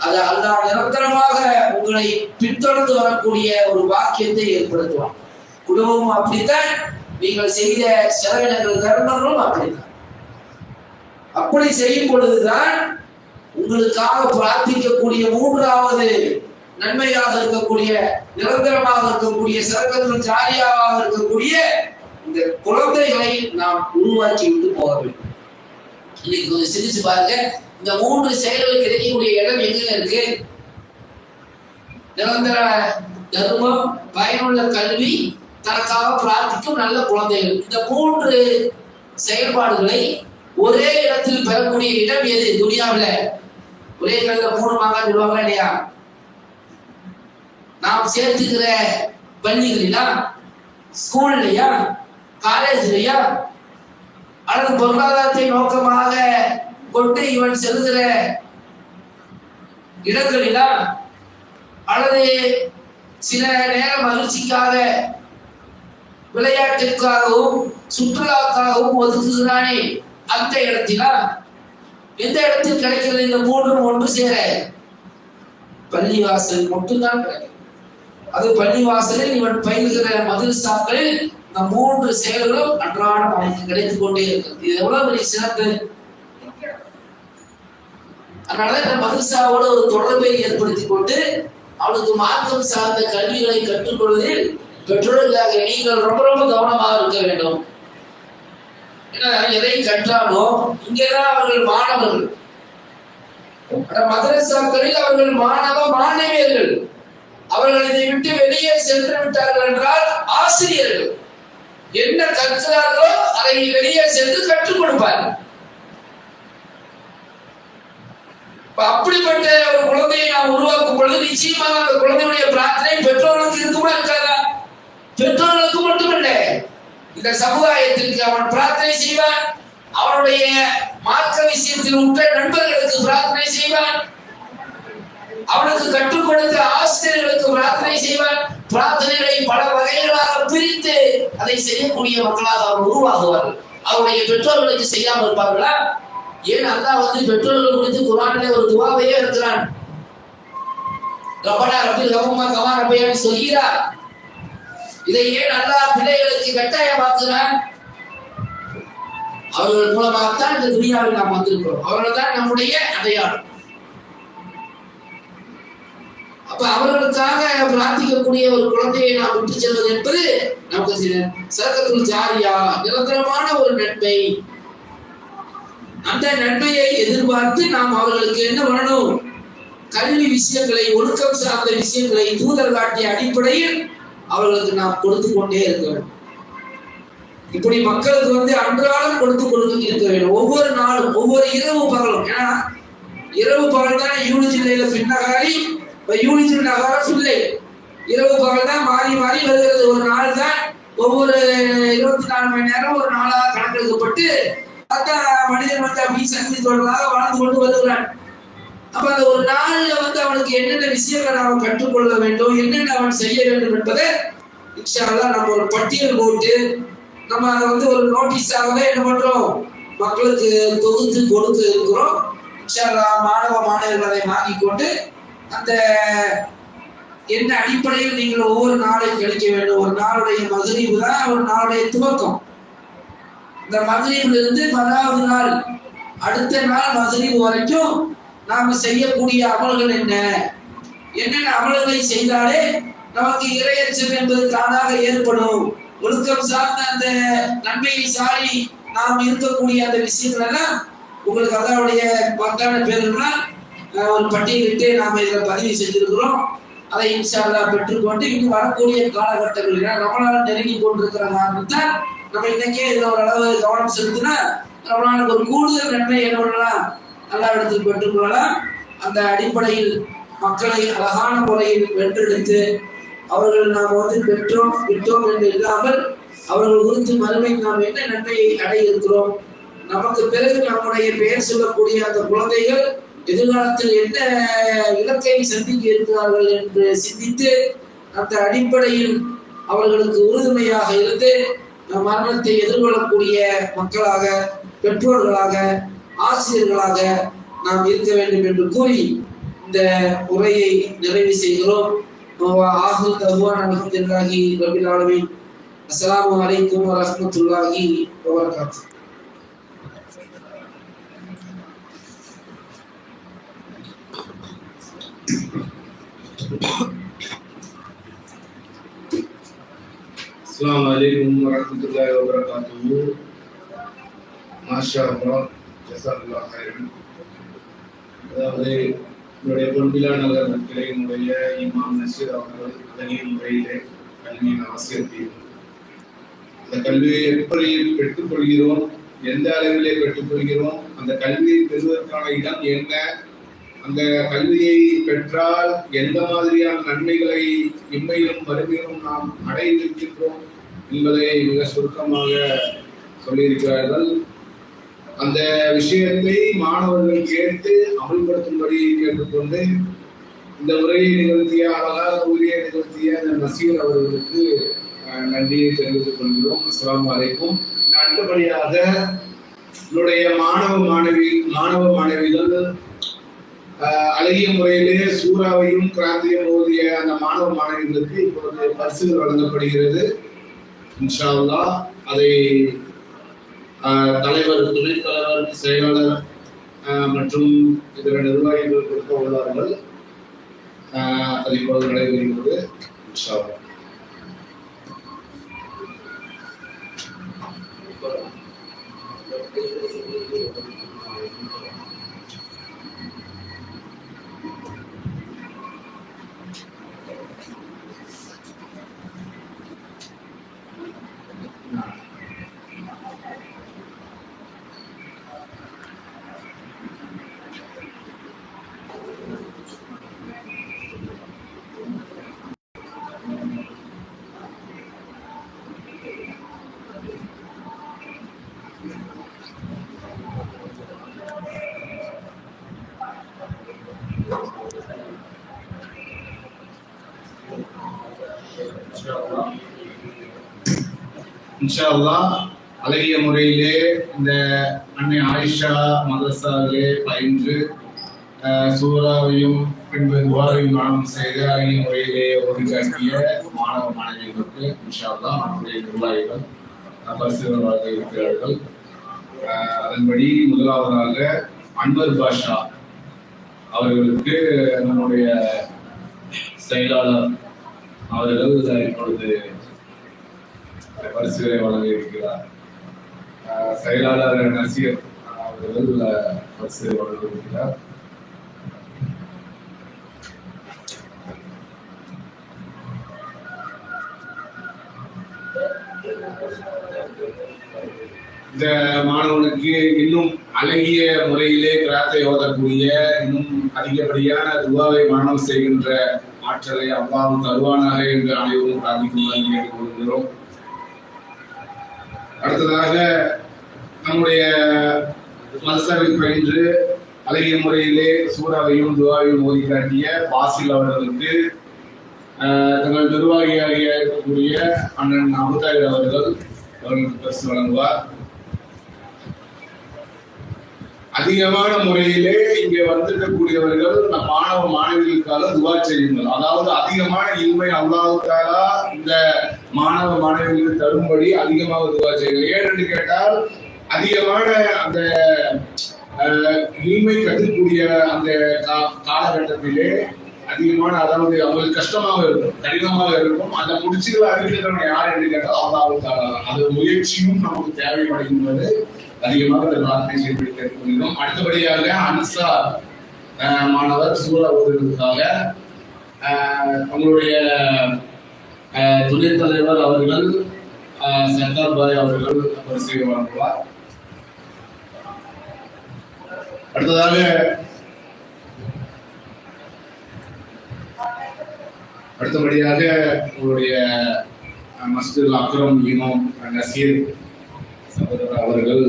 அது அல்லாஹ் நிரந்தரமாக உங்களை பின்தொடர்ந்து வரக்கூடிய ஒரு வாக்கியத்தை ஏற்படுத்துவான். குடும்பமும் அப்படித்தான், நீங்கள் செய்த செலவினங்கள் தர்மங்களும் அப்படித்தான். அப்படி செய்யும் பொழுதுதான் உங்களுக்காக பிரார்த்திக்கக்கூடிய 3வது நன்மையாக இருக்கக்கூடிய, நிரந்தரமாக இருக்கக்கூடிய, சரக்கத்துல் ஜாரியாவாக இருக்கக்கூடிய இந்த குழந்தைகளை நாம் உருவாக்கி விட்டு போக வேண்டும். இன்னைக்கு கொஞ்சம் சிந்திச்சு பாருங்க, இந்த 3 செயல்களுக்கு கிடைக்கக்கூடிய இடம் எங்க இருக்கு? நிரந்தர தர்மம், பயனுள்ள கல்வி, தனக்காக பிரார்த்திக்கும் நல்ல குழந்தைகள். இந்த 3 செயல்பாடுகளை ஒரே இடத்தில் பெறக்கூடிய இடம் எது? துனியாவில் ஒரே கல்ல 3 மாங்காய் சொல்லுவாங்களா இல்லையா? நாம் சேர்த்துக்கிற பள்ளிகளிலா, ஸ்கூல்லையா, காலேஜ்லையா, அல்லது பொருளாதாரத்தை நோக்கமாக கொண்டு இவன் செல்கிற இடங்களிலா, அல்லது சில நேர மகிழ்ச்சிக்காக விளையாட்டுக்காகவும் சுற்றுலாக்காகவும் ஒதுக்குகிறானே அந்த இடத்திலா? எந்த இடத்தில் கிடைக்கிறது? இந்த 3 ஒன்று சேர பள்ளிவாசல் மட்டும்தான் கிடைக்கும். அது பள்ளிவாசலில் இவன் பயில்கிற மதரசாக்களில் இந்த 3 செயல்களும் அன்றாடம் அவனுக்கு கிடைத்துக் கொண்டே இருக்கிறது. இது எவ்வளவு பெரிய சிறப்பு! அதனால இந்த மதரசாவோட ஒரு தொடர்பை ஏற்படுத்திக் கொண்டு அவனுக்கு மார்க்கம் சார்ந்த கல்விகளை கற்றுக்கொள்வதில் பெற்றோர்களாக நீங்கள் ரொம்ப ரொம்ப கவனமாக இருக்க வேண்டும். ஏன்னா எதை கற்றாலும் இங்கேதான் அவர்கள் மாணவர்கள், மதரசாக்களில் அவர்கள் மாணவியர்கள். அவர்கள் இதை விட்டு வெளியே சென்று விட்டார்கள் என்றால் ஆசிரியர்கள் என்ன கற்கிறார்களோ அதை வெளியே சென்று கற்றுக் கொடுப்பார்கள். அப்படிப்பட்ட ஒரு குழந்தையை நாம் உருவாக்கும் பொழுது நிச்சயமாக அந்த குழந்தையுடைய பிரார்த்தனை பெற்றோர்களுக்கு இருக்குமா இருக்காதா? பெற்றோர்களுக்கு மட்டுமல்ல, இந்த சமுதாயத்திற்கு அவன் பிரார்த்தனை செய்வான். அவனுடைய மார்க்க விஷயத்தில் உற்ற நண்பர்களுக்கு பிரார்த்தனை செய்வான். அவனுக்கு கற்றுக் கொடுத்த ஆசிரியர்களுக்கு பிரார்த்தனை செய்வான். பிரார்த்தனைகளை பல வகைகளாக பிரித்து அதை செய்யக்கூடிய மக்களாக அவர் உருவாகுவார்கள். அவருடைய பெற்றோர்களுக்கு செய்யாமல் இருப்பார்களா? ஏன் அல்லாஹ் பெற்றோர்கள் குறித்து குர்ஆனிலே ஒரு துஆவையே இருக்கிறான். ரப்பனா ரப்பில் ஹம்மா கமா ரப்பயானி ஸகீரா. இதை ஏன் அல்லாஹ் பிள்ளைகளுக்கு கட்டாயமாக்குகிறான்? அவர்கள் மூலமாகத்தான் இந்த துனியாவில் நாம் வந்திருக்கிறோம். அவர்கள் தான் நம்முடைய அடையாளம். அப்ப அவர்களுக்காக பிரார்த்திக்கக்கூடிய ஒரு குழந்தையை நாம் விட்டு செல்வது என்பது நமக்கு சரக்கத்துல் ஜாரியா, நிரந்தரமான ஒரு நன்மை. அந்த நன்மையை எதிர்பார்த்து நாம் அவர்களுக்கு என்ன பண்ணணும்? கல்வி விஷயங்களை, ஒழுக்கம் சார்ந்த விஷயங்களை தூதர் காட்டிய அடிப்படையில் அவர்களுக்கு நாம் கொடுத்து கொண்டே இருக்க வேண்டும். இப்படி மக்களுக்கு அன்றாடம் கொடுத்து இருக்க வேண்டும். ஒவ்வொரு நாளும், ஒவ்வொரு இரவு பகலும். ஏன்னா இரவு பகல் தான் யூனிஜில் லைல ஃபின்னகாரி யூனிஜில் நகார ஃபில்லை. இரவு பகல் தான் மாறி மாறி வருகிறது. ஒரு நாள் தான் ஒவ்வொரு 24 மணி நேரம் ஒரு நாளாக கணக்கெடுக்கப்பட்டு மனிதன் வந்து அப்படி சக்தி தொடர்பாக வாழ்ந்து கொண்டு வருகிறான். அப்ப அந்த ஒரு நாள்ல வந்து அவனுக்கு என்னென்ன விஷயங்களை அவன் கற்றுக்கொள்ள வேண்டும், என்னென்ன அவன் செய்ய வேண்டும் என்பதை இன்ஷா அல்லாஹ் நம்ம ஒரு பட்டியல் போட்டு நம்ம அதை வந்து ஒரு நோட்டீஸாகவே என்ன பண்றோம், மக்களுக்கு தொகுத்து கொடுத்து இருக்கிறோம். இன்ஷா அல்லாஹ் மாணவ மாணவர்கள் அதை வாங்கிக் கொண்டு அந்த என்ன அடிப்படையில் நீங்கள் ஒவ்வொரு நாளையும் கழிக்க வேண்டும். ஒரு நாளுடைய மகரீபு தான் ஒரு நாளுடைய துவக்கம். இந்த மகரீபில் இருந்து 10வது நாள் அடுத்த நாள் மகரீபு வரைக்கும் நாம செய்யக்கூடிய அமல்கள் என்னென்ன அமல்களை செய்தாலே நமக்கு இறையச்சம் என்பது தானாக ஏற்படும். ஒழுக்கம் சார்ந்த அந்த நன்மையை சாரி நாம் இருக்கக்கூடிய அந்த விஷயங்கள் எல்லாம் உங்களுக்கு அதனுடைய பக்கான பேர்கள்லாம் ஒரு பட்டியலிட்டு நாம இதில் பதிவு செஞ்சிருக்கிறோம். அதை இன்ஷா அல்லாஹ் பெற்றுக்கொண்டு இன்னும் வரக்கூடிய காலகட்டங்களில் ரமலான் நெருங்கி கொண்டிருக்கிற காரணத்தால் நம்ம இன்னைக்கே இதில் ஒரு அளவு கவனம் செலுத்தினா ரமலானுக்கு ஒரு கூடுதல் நன்மை என்னவெல்லாம் நல்ல இடத்தில் பெற்றுக்கொள்ளலாம். அந்த அடிப்படையில் மக்களை அழகான முறையில் வென்றெடுத்து அவர்கள் நாம் வந்து விட்டோம் என்று இல்லாமல் அவர்கள் குறித்து மறுமையில் நாம் என்ன நன்மையை அடைய இருக்கிறோம், நமக்கு பிறகு நம்முடைய பெயர் சொல்லக்கூடிய அந்த குழந்தைகள் எதிர்காலத்தில் என்ன இலக்கை சந்திக்க இருக்கிறார்கள் என்று சிந்தித்து அந்த அடிப்படையில் அவர்களுக்கு உறுதுணையாக இருந்து மரணத்தை எதிர்கொள்ளக்கூடிய மக்களாக, பெற்றோர்களாக, ஆசிரியர்களாக நாம் இருக்க வேண்டும் என்று கூறி இந்த உரையை நிறைவு செய்கிறோம். ஆஹிர் தஅவானா அல்ஹம்துலில்லாஹி ரப்பில் ஆலமீன். அஸ்ஸலாமு அலைக்கும் வரஹ்மத்துல்லாஹி வபரகாத்துஹு. அஸ்ஸலாமு அலைக்கும் வரஹ்மத்துல்லாஹி வபரகாத்துஹு. மாஷா அல்லாஹ், ஜஸாக்கல்லாஹு கைரன். அதாவது என்னுடைய பொன்விழா நகர் கிளையினுடைய இமாம் நசீர் அவர்கள் தனிய முறையிலே கல்வியின் அவசியத்தையும் அந்த கல்வியை எப்படி பெற்றுக்கொள்கிறோம், எந்த அளவிலே பெற்றுக்கொள்கிறோம், அந்த கல்வியை பெறுவதற்கான இடம் என்ன, அந்த கல்வியை பெற்றால் எந்த மாதிரியான நன்மைகளை இம்மையிலும் மறுமையிலும் நாம் அடைந்திருக்கின்றோம் என்பதை மிக சுருக்கமாக சொல்லியிருக்கிறார்கள். அந்த விஷயத்தை மாணவர்கள் கேட்டு அமல்படுத்தும்படி கேட்டுக்கொண்டு இந்த உரையை நிகழ்த்திய அழகாக உரையை நிகழ்த்திய அந்த நசீர் அவர்களுக்கு நன்றியை தெரிவித்துக் கொள்கிறோம். அஸ்ஸலாமு அலைக்கும். அடுத்தபடியாக என்னுடைய மாணவ மாணவிகள் அழகிய முறையிலே சூறாவையும் கிராந்தியும் ஓதிய அந்த மாணவ மாணவிகளுக்கு இப்பொழுது பரிசுகள் வழங்கப்படுகிறது. இன்ஷா அல்லாஹ் அதை தலைவர், துணைத் தலைவர், செயலாளர் மற்றும் இதர நிர்வாகிகள் கொடுக்க உள்ளார்கள். அது இப்பொழுது நடைபெறுகிறது. இன்ஷா அல்லாஹ். இன்ஷா அல்லாஹ் அழகிய முறையிலே இந்த அன்னை ஆயிஷா மதரசாவிலே பயின்று சூறாவையும் பின்பு துவாரையும் நானும் செய்த அழகிய முறையிலே ஒழுங்காட்டிய மாணவ மாணவிகளுக்கு இன்ஷா அல்லாஹ் நம்முடைய நிர்வாகிகள் பரிசுகள் வழங்க இருக்கிறார்கள். அதன்படி முதலாவதாக அன்வர் பாஷா அவர்களுக்கு நம்முடைய செயலாளர் அவர்கள் இப்பொழுது பரிசுகளை வழங்க இருக்கிறார். செயலாளர் நசீர் அவர்கள் பரிசுகளை வழங்க இருக்கிறார். இந்த மாணவனுக்கு இன்னும் அழகிய முறையிலே கிராத்தை ஓதக்கூடிய இன்னும் அதிகப்படியான துவாவை மரணம் செய்கின்ற ஆற்றலை அல்லாஹ் தருவானாக என்று அனைவரும் பிரார்த்திக்குமாறு கேட்டுக்கொள்கிறோம். அடுத்ததாக நம்முடைய மதரசாவில் பயின்று அழகிய முறையிலே சூறாவையும் துவாவையும் ஓதி காட்டிய பாசில் அவர்களுக்கு தங்கள் நிர்வாகியாக இருக்கக்கூடிய அண்ணன் அபுதாயிர் அவர்களுக்கு பரிசு வழங்குவார். அதிகமான முறையிலே இங்கே வந்திருக்கக்கூடியவர்கள் நம் மாணவ மாணவிகளுக்காக துவா செய்யுங்கள். அதாவது அதிகமான இல்மை அல்லாஹ் தஆலா இந்த மாணவ மாணவிகளுக்கு தரும்படி அதிகமாக துவா செய்யுங்கள். ஏனென்று கேட்டால் அதிகமான அந்த இல்மை கற்றுக்கூடிய அந்த காலகட்டத்திலே அதிகமான, அதாவது அவங்களுக்கு கஷ்டமாக இருக்கும், கடினமாக இருக்கும். அந்த முடிச்சுகளை அறிவிக்கிறவங்க யார் என்று கேட்டால் அல்லாஹ் தஆலா. அது முயற்சியும் நமக்கு தேவைப்படுகின்றது. அதிகமாக இந்த பிரார்த்தனை செய்து கேட்டுக்கொள்கிறோம். அடுத்தபடியாக அன்சார் மாணவர் சூறா ஓதுவதற்காக நம்மளுடைய துணைத் தலைவர் அவர்கள் சர்தார் பாய் அவர்கள் பரிசை வழங்குவார். அடுத்தபடியாக உங்களுடைய மஸ்ஜித் அக்ரம் இமாம் நசீர் சகோதரர் அவர்கள்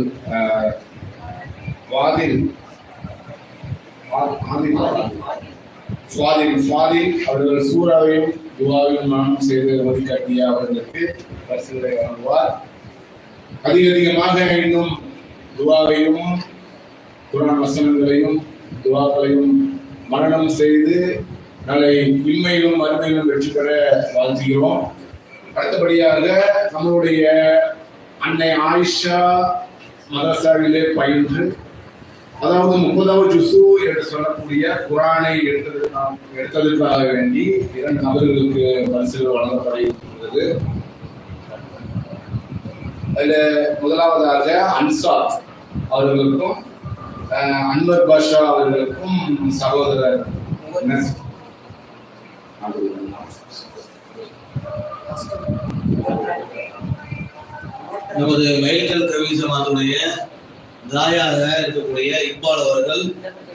அவர்கள் சூறாவையும் துவாவையும் மரணம் செய்து வழிகாட்டிய அவர்களுக்கு பரிசுகளை வழங்குவார். அதிகமாக இன்னும் துவாவையும் குர்ஆன் வசனங்களையும் துவாக்களையும் மரணம் செய்து நாளை இன்மையிலும் மறுமையிலும் வெற்றி பெற வாழ்த்துகிறோம். அடுத்தபடியாக நம்மளுடைய அன்னை ஆயிஷா மதரசாவிலே பயின்று, அதாவது 30வது ஜுஸு என்று சொல்லக்கூடிய குர்ஆனை எடுத்ததற்காக வேண்டி 2 நபர்களுக்கு பரிசுகள் வழங்கப்பட இருக்கிறது. அதுல முதலாவதாக அன்சார் அவர்களுக்கும் அன்வர் பாஷா அவர்களுக்கும் சகோதரர் நமது மைல்கல் கல்வி ஜமாத்துடைய தாயாக இருக்கக்கூடிய இக்பால் அவர்கள்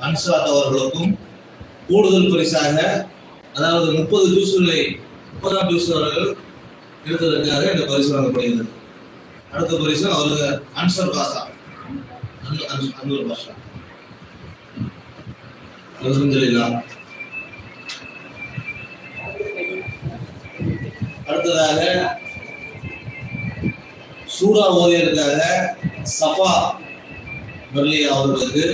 அன்சாத் அவர்களுக்கும் கூடுதல் பரிசாக, அதாவது 30 ஜூஸ்களை 30ஆம் ஜூஸ் அவர்கள் எடுத்ததற்காக இந்த பரிசு வழங்கப்படுகிறது. அடுத்த பரிசு அவருக்கு அன்சர் பாஷா, அன்வர் பாஷா. அல்ஹம்துலில்லாஹ். அடுத்ததாக சூரா ஓதியதற்காக சஃபா வர்லியா அவர்களுக்கு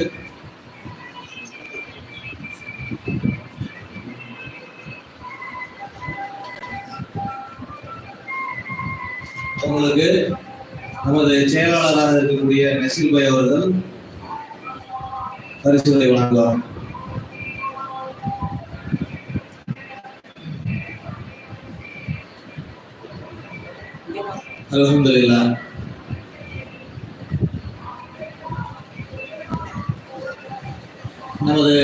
அவங்களுக்கு நமது செயலாளராக இருக்கக்கூடிய நசீல் பாய் அவர்கள் பரிசுகளை வழங்குவார். அல்ஹம்துலில்லாஹ். நமது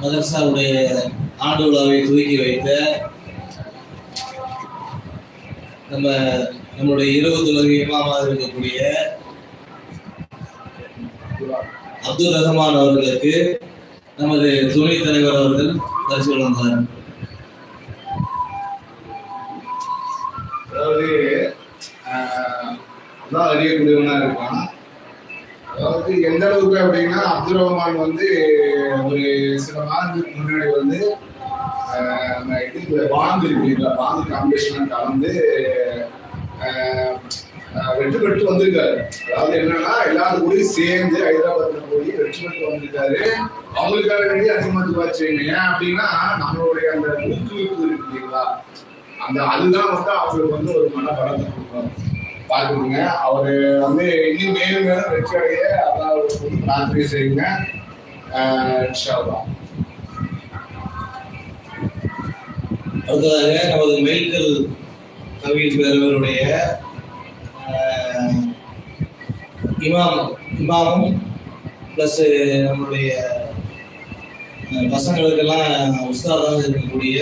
மதரசாவுடைய ஆண்டு விழாவை துவக்கி வைத்த நம்முடைய இரவு தொழுகை இமாமாக இருக்கக்கூடிய அப்துல் ரஹ்மான் அவர்களுக்கு நமது துணைத் தலைவர் அவர்கள் பரிசு வழங்குவார். அதாவது அறியக்கூடியவனா இருப்பான். அதாவது எந்த அளவுக்கு அப்படின்னா அப்துல் ரஹ்மான் வந்து ஒரு சில மாதத்துக்கு முன்னாடி பாங்கு இருக்கு, பாங்கு காம்படிஷன் கலந்து வெற்றி பெற்று வந்திருக்காரு. அதாவது என்னன்னா எல்லாரும் கூட சேர்ந்து ஹைதராபாத்ல போய் வெற்றி பெற்று வந்திருக்காரு. அவங்களுக்காக வேண்டிய அதிகமாக துவா செய்யணும். ஏன் அப்படின்னா நம்மளுடைய அந்த ஊக்குவிப்பு இருக்கு இல்லைங்களா, அதுதான் அவங்களுக்கு ஒரு மன பலத்தை கொடுக்கும். பார்த்துக்கோங்க, அவரு இன்னும் மேலும் மேலும் வெற்றி அடைய அதாவது பிரார்த்தனை செய்யுங்க. அடுத்ததாக நமது மைல்கல் கல்வி பேரவருடைய இமாமும் பிளஸ் நம்மளுடைய பசங்களுக்கெல்லாம் உஸ்தாதாக இருக்கக்கூடிய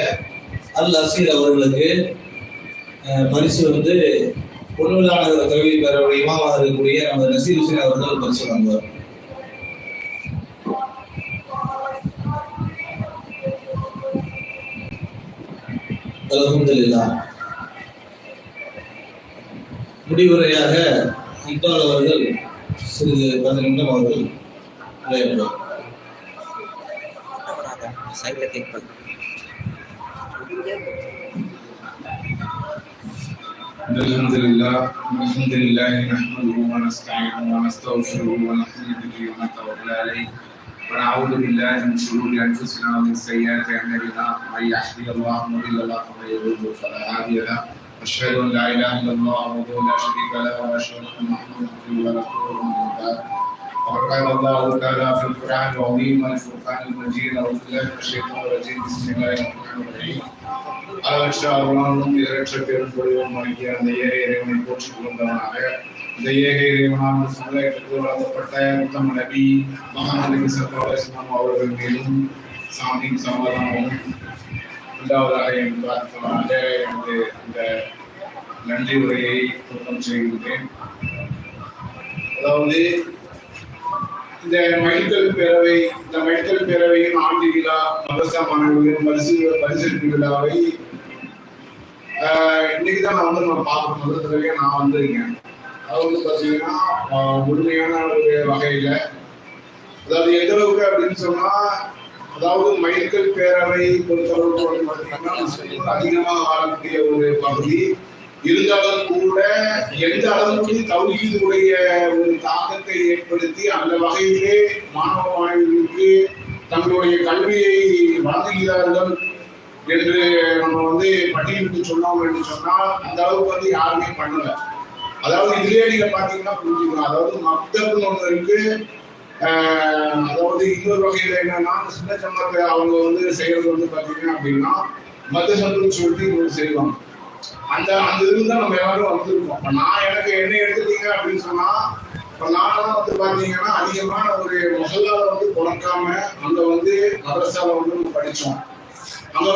அல் அசீர் அவர்களுக்கு பரிசு பொன்விழான கல்வி பேரவை இமாமாக இருக்கக்கூடிய நமது நசீர் ஹுசைன் அவர்கள் பரிசு வழங்குவார். அல்ஹம்துலில்லாஹ். முடிவுரையாக இக்பால் அவர்கள் சிறிது 10 நிமிடம் அவர்கள் உரையாற்றுவார். Alhamdulillah, alhamdulillah, nahmaduhu wa nasta'inuhu wa nastaghfiruhu wa na'udhu bihi wa natawakkalu alayhi wa na'udhu billahi min shururi anfusina wa min sayyiati a'malina. Man yahdihillahu mudilla lahu wa man yudlil fala hadiya lahu. Ashhadu an la ilaha illallah wahdahu la sharika lahu wa ashhadu anna Muhammadan abduhu wa rasuluhu amma ba'd. وقال الله تعالى في القرآن العظيم والفرقان المجيد أعوذ بالله من الشيطان الرجيم بسم الله الرحمن الرحيم அளவற்றாலும் இதரற்ற பெரும்பொழிவும் ஆகிய அந்த ஏக இறைவனை போற்றிக் கொண்டவனாக இந்த ஏக இறைவனால் சமுதாயத்திற்கு வழங்கப்பட்ட உத்தம நபி முஹம்மது ஸல்லல்லாஹு அலைஹி வஸல்லம் அவர்கள் மீதும் சாந்தியும் சமாதானமும் உண்டாவதாக என்று பிரார்த்தனாக எனது இந்த நன்றி உரையை துவக்கம் செய்கின்றேன். அதாவது இந்த மைல்கல் பேரவையின் ஆண்டு விழா மதரசா மாணவர்களின் பரிசளிப்பு விழாவை இன்னைக்குதான் நான் பார்க்க முதல் தடவையா நான் வந்திருக்கேன். அது பார்த்தீங்கன்னா முழுமையான ஒரு வகையில, அதாவது எந்த அளவுக்கு அப்படின்னு சொன்னா, அதாவது மைல்கல் பேரவை பொறுத்தளவுக்கு பார்த்தீங்கன்னா அதிகமாக வாழக்கூடிய ஒரு பகுதி இருந்தாலும் கூட எந்த அளவுக்கு தௌஹீதுடைய ஒரு தாக்கத்தை ஏற்படுத்தி அந்த வகையிலே மாணவ மாணவிகளுக்கு தங்களுடைய கல்வியை வழங்குகிறார்கள் என்று நம்ம பட்டியலிட்டு சொன்னோம் என்று சொன்னால் அந்த அளவுக்கு யாருமே பண்ணல. அதாவது இதுலயே நீங்க பாத்தீங்கன்னா புரிஞ்சுக்கலாம். அதாவது மக்தப்னு ஒண்ணு இருக்கு. அதாவது இன்னொரு வகையில என்னன்னா சின்ன ஜமாத்தை அவங்க செய்யறது பாத்தீங்க அப்படின்னா மதசப்னு சொல்லிட்டு இன்னொரு செய்வாங்க. அந்த இதுல தான் நம்ம எல்லாரும் வந்திருக்கோம். நான் எனக்கு என்ன எடுத்துட்டீங்க அப்படின்னு சொன்னா, இப்ப நானும் பாத்தீங்கன்னா அதிகமான ஒரு மொஹல்லால பிறக்காம அங்க மதரசால நம்ம படிச்சோம். அங்க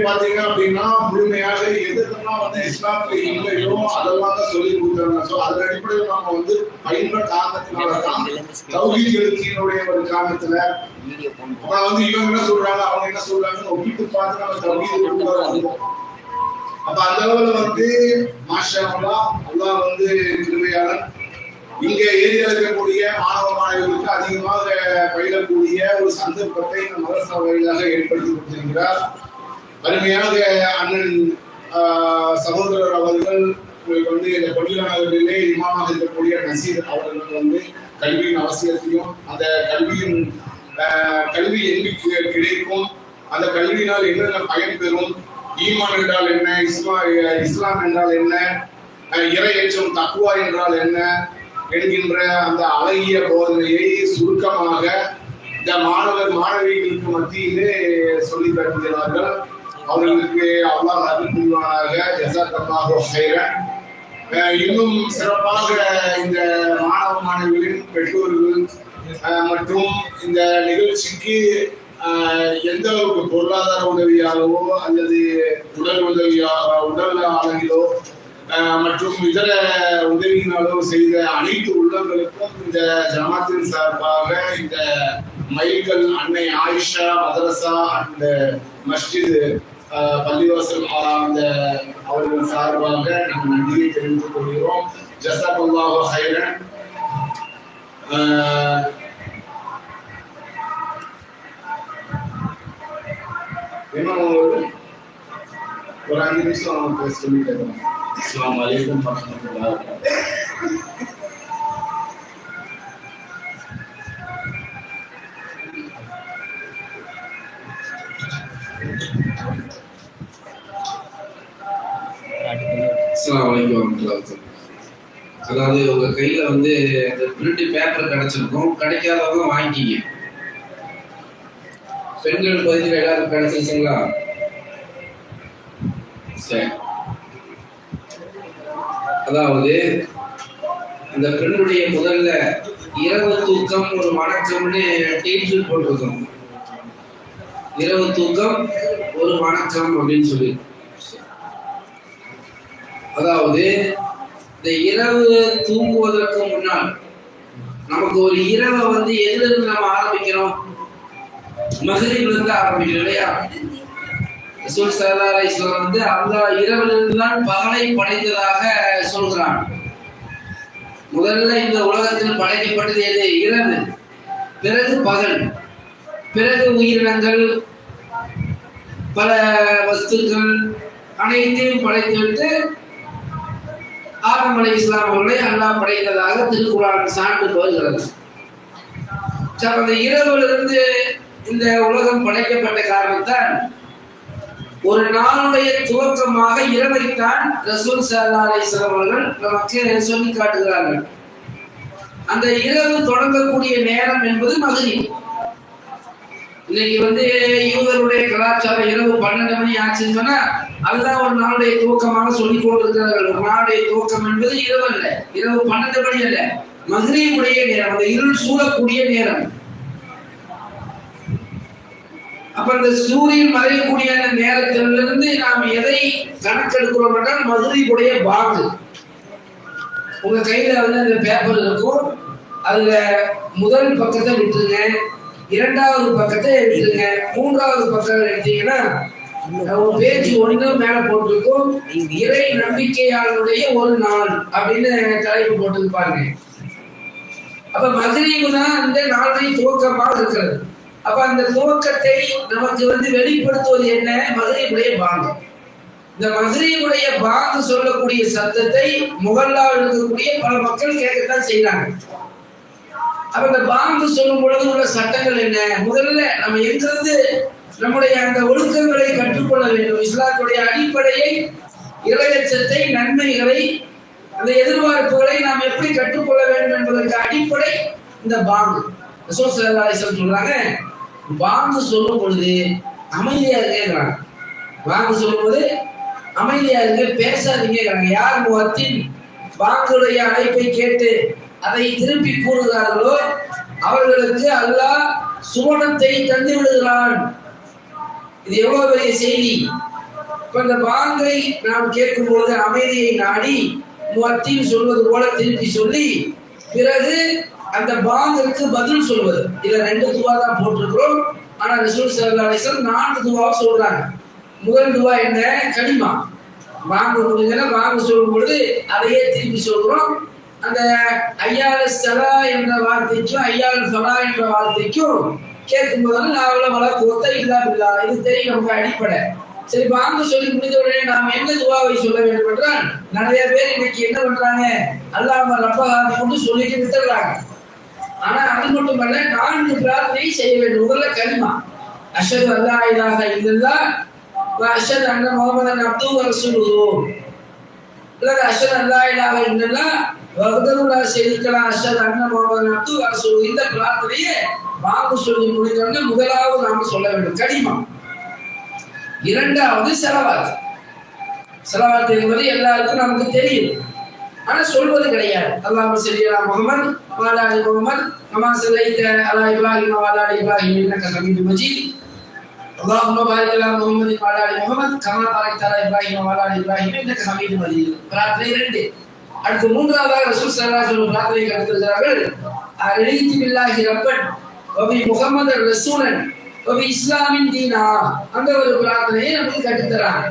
பாத்தீங்க அப்படின்னா முழுமையாக எதெல்லாம் இஸ்லாத்துல இல்லையோ அதெல்லாம் தான் சொல்லி கொடுக்குறாங்க. ஸோ அதன் அடிப்படையில் நம்ம பயின்ற காரணத்தினாலதான் தௌஹீத் எழுச்சியினுடைய ஒரு காரணத்துல இவங்க என்ன சொல்றாங்க அவங்க என்ன சொல்றாங்கன்னு ஒப்பிட்டு பார்த்து நம்ம தௌஹீத் கொடுக்குறோம். அப்ப அந்த அளவுல மாஷா அல்லாஹ் திருவையாளர் இங்க ஏரியா இருக்கக்கூடிய மாணவ மாணவிகளுக்கு அதிகமாக பயிலக்கூடிய ஒரு சந்தர்ப்பத்தை இந்த மதரசா வழியாக ஏற்படுத்தி கொடுத்திருக்கிறார். அருமையாக அண்ணன் சகோதரர் அவர்கள் இந்த பொன்னிலானவர்களிலே இமாமாக இருக்கக்கூடிய நசீர் அவர்கள் கல்வியின் அவசியத்தையும் அந்த கல்வி எங்கு கிடைக்கும், அந்த கல்வியினால் என்னென்ன பயன் பெறும், ஈமான் என்றால் என்ன, இஸ்லாம் என்றால் என்ன, இறையச்சம் தக்குவா என்றால் என்ன என்கின்ற அந்த அழகிய போதனையை சுருக்கமாக இந்த மாணவிகளுக்கு மத்தியிலே சொல்லி காட்டுகிறார்கள். அவர்களுக்கு அல்லாஹ் அருள் புரிவானாக. ஜஸாக்கல்லாஹு ஹைரன். இன்னும் சிறப்பாக இந்த மாணவ மாணவிகளின் பெற்றோர்கள் மற்றும் இந்த நிகழ்ச்சிக்கு எந்த அளவுக்கு பொருளாதார உதவியாகவோ அல்லது உடல் அளவிலோ மற்றும் இதர உதவியினாலோ செய்த அனைத்து உள்ளங்களுக்கும் இந்த ஜமாத்தின் சார்பாக இந்த மைல்கல் அன்னை ஆயிஷா மதரசா அண்ட் மஸ்ஜித் பள்ளிவாசல் அந்த அவர்கள் சார்பாக நாங்கள் நன்றியை தெரிவித்துக் கொள்கிறோம். ஜஸாக்கல்லாஹு ஹைரன். இன்னும் ஒரு 5 நிமிஷம் சொல்லிட்டு அஸ்ஸலாமு அலைக்கும் வரஹ்மத்துல்லாஹி வபரகாத்துஹு. அஸ்ஸலாமு அலைக்கும் வரஹ்மத்துல்லாஹி வபரகாத்துஹு. அதாவது உங்க கையில இந்த பிரிண்ட் பேப்பர் கிடைச்சிருக்கும், கிடைக்காதவங்க வாங்கிக்கிங்க. பெண்கள் பகுதியில் எல்லாரும் கிடைச்சிருச்சுங்களா? சரி. அதாவது இந்த பெண்ணுடைய முதல்ல இரவு தூக்கம் ஒரு வணக்கம்னு டைட்டில் போட்டிருக்கோம். இரவு தூக்கம் ஒரு வணக்கம் அப்படின்னு சொல்லி, அதாவது இந்த இரவு தூங்குவதற்கு முன்னால் நமக்கு ஒரு இரவை வந்து எதிலிருந்து நம்ம ஆரம்பிக்கிறோம்? மகரிப்ல இருந்து ஆரம்பிக்கிறோம் இல்லையா? ரசூல் ஸல்லல்லாஹு அலைஹி வஸல்லம் வந்து அல்லாஹ் இரவிலிருந்து தான் பகலை படைத்ததாக சொல்கிறான். முதல்ல இந்த உலகத்தில் படைக்கப்பட்டது எது? இரவு, பிறகு பகல், பிறகு உயிரினங்கள், பல வஸ்துக்கள் அனைத்தையும் படைத்துவிட்டு ஆதம் அலைஹிஸ்ஸலாம் அவர்களை அல்லாஹ் படைத்ததாக திருக்குர்ஆன் சான்று வருகிறது. அந்த இரவிலிருந்து இந்த உலகம் படைக்கப்பட்ட காரணத்தால் ஒரு நாளுடைய துவக்கமாக இரவைத்தான் ரசூல் ஸல்லல்லாஹு அலைஹி வஸல்லம் அவர்கள் நமக்கு சொல்லி காட்டுகிறார்கள். அந்த இரவு தொடங்கக்கூடிய நேரம் என்பது மக்ரிப். இன்னைக்கு வந்து யூதருடைய கலாச்சாரம் இரவு 12 மணி ஆச்சுன்னு சொன்னா அதுதான் ஒரு நாளுடைய துவக்கமாக சொல்லிக் கொண்டிருக்கிறார்கள். ஒரு நாளுடைய துவக்கம் என்பது இரவு அல்ல, இரவு 12 மணி அல்ல, மக்ரிபுடைய நேரம், அந்த இருள் சூழக்கூடிய நேரம். அப்ப அந்த சூரியன் மறையக்கூடிய அந்த நேரத்திலிருந்து நாம் எதை கணக்கெடுக்கிறோம் என்றால் மக்ரிபுடைய பாங்கு. உங்க கையில வந்து அந்த பேப்பர் இருக்கும், அதுல முதல் பக்கத்தை விட்டுருங்க, இரண்டாவது பக்கத்தை எடுத்துருங்க, மூன்றாவது பக்கம் எடுத்தீங்கன்னா ஒரு பேஜ் ஒண்ணு மேல போட்டிருக்கும், இறை நம்பிக்கையாளருடைய ஒரு நாள் அப்படின்னு தலைப்பு போட்டிருப்பாங்க. அப்ப மக்ரிபு தான் அந்த நாளுடைய துவக்கமாக இருக்கிறது. அப்ப அந்த துவக்கத்தை நமக்கு வந்து வெளிப்படுத்துவது என்ன? மக்ரிபுடைய பாங்கு. இந்த மக்ரிபுடைய பாங்கு சொல்லக்கூடிய சத்தத்தை முகல்லாவில் இருக்கக்கூடிய பல மக்கள் கேட்கத்தான் செய்யறாங்க. அப்ப இந்த பாங்கு சொல்லும் பொழுது உள்ள சட்டங்கள் என்ன? முதல்ல நம்ம எங்கிருந்து நம்முடைய அந்த ஒழுக்கங்களை கற்றுக்கொள்ள வேண்டும். இஸ்லாத்துடைய அடிப்படையை, இறையச்சத்தை, நன்மைகளை, அந்த எதிர்பார்ப்புகளை நாம் எப்படி கற்றுக்கொள்ள வேண்டும் என்பதற்கு அடிப்படை இந்த பாங்கு. ரசூல் ஸல்லல்லாஹு அலைஹி வஸல்லம் சொல்றாங்க, பாங்கு சொல்லும் பொழுது அமைதியா இருக்கிறாங்க. பாங்கு சொல்லும் போது அமைதியா இருங்க, பேசாதீங்கிறாங்க. யார் முஅத்தின் பாங்குடைய அழைப்பை கேட்டு அதை திருப்பி கூறுகிறார்களோ அவர்களுக்கு அல்லாஹ் சுவனத்தை தந்து விடுகிறான். இது எவ்வளவு பெரிய செய்தி! இப்ப இந்த பாங்கை நாம் கேட்கும் பொழுது அமைதியை நாடி முஅத்தின் சொல்வது போல திருப்பி சொல்லி பிறகு அந்த பாங்கிற்கு பதில் சொல்வது. இதுல 2 துவா தான் போட்டிருக்கிறோம். ஆனா ரசூல் ஸல்லல்லாஹு அலைஹி வஸல்லம் 4 துவா சொல்றாங்க. முதல் துவா என்ன? கலிமா. பாங்கு முடிஞ்சா பாங்கு சொல்லும் பொழுது அதையே திருப்பி சொல்றோம். அந்த ஐயால் ஸலா என்ற வார்த்தைக்கும் ஐயால் ஃபலா என்ற வார்த்தைக்கும் கேட்கும் போது நாவல வளர்த்த இல்லா பில்லா, இது தெரியும் நமக்கு அடிப்படை. சரி, பாங்கு சொல்லி முடிந்த உடனே நாம் என்ன துவாவை சொல்ல வேண்டும் என்றால் நிறைய பேர் இன்னைக்கு என்ன பண்றாங்க? அல்லாஹ் ரப்பஹாதி கொண்டு சொல்லிட்டு விட்டுறாங்க. ஆனா அது மட்டுமல்ல, 4 பிரார்த்தனை செய்ய வேண்டும். முதல்ல கலிமா, அஷ்ஹது அல்லா இலாஹ இல்லல்லாஹ் வ அஷ்ஹது அன்ன முஹம்மதன் அப்துஹு வ ரசூலுஹு. இல்ல அஷ்ஹது அல்லா இலாஹ இல்லல்லாஹ் வ வஹ்தஹு லா ஷரீக லஹு அஷ்ஹது அன்ன முஹம்மதன் அப்துஹு வ ரசூலுஹு. இந்த பிரார்த்தனையை பாங்கு சொல்லி முடிந்த உடனே முதலாவது நாம சொல்ல வேண்டும் கலிமா. இரண்டாவது ஸலவாத். ஸலவாத் என்பது எல்லாருக்கும் நமக்கு தெரியும், ஆனா சொல்வது கிடையாது. அல்லாஹும்ம ஸல்லி அலா முஹம்மத் வ அலா ஆலி முஹம்மத் கமா ஸல்லைத அலா இப்ராஹீம் வ அலா ஆலி இப்ராஹீம் இன்னக ஹமீதும் மஜீத். அல்லாஹும்ம பாரிக் அலா முஹம்மத் வ அலா ஆலி முஹம்மத் கமா பாரக்த அலா இப்ராஹீம் வ அலா ஆலி இப்ராஹீம் இன்னக ஹமீதும் மஜீத். பிரார்த்தனை 2. அடுத்து மூன்றாவதாக ரசூல் ஸல்லல்லாஹு அலைஹி வஸல்லம் பிரார்த்தனை கற்றுகிறார்கள். அலைஹி பில்லாஹி ரப்பன் வ பி முஹம்மதர் ரசூலன் வ பி இஸ்லாமின் தீனா. அந்த ஒரு பிரார்த்தனையை நமக்கு கற்றுத்தராங்க.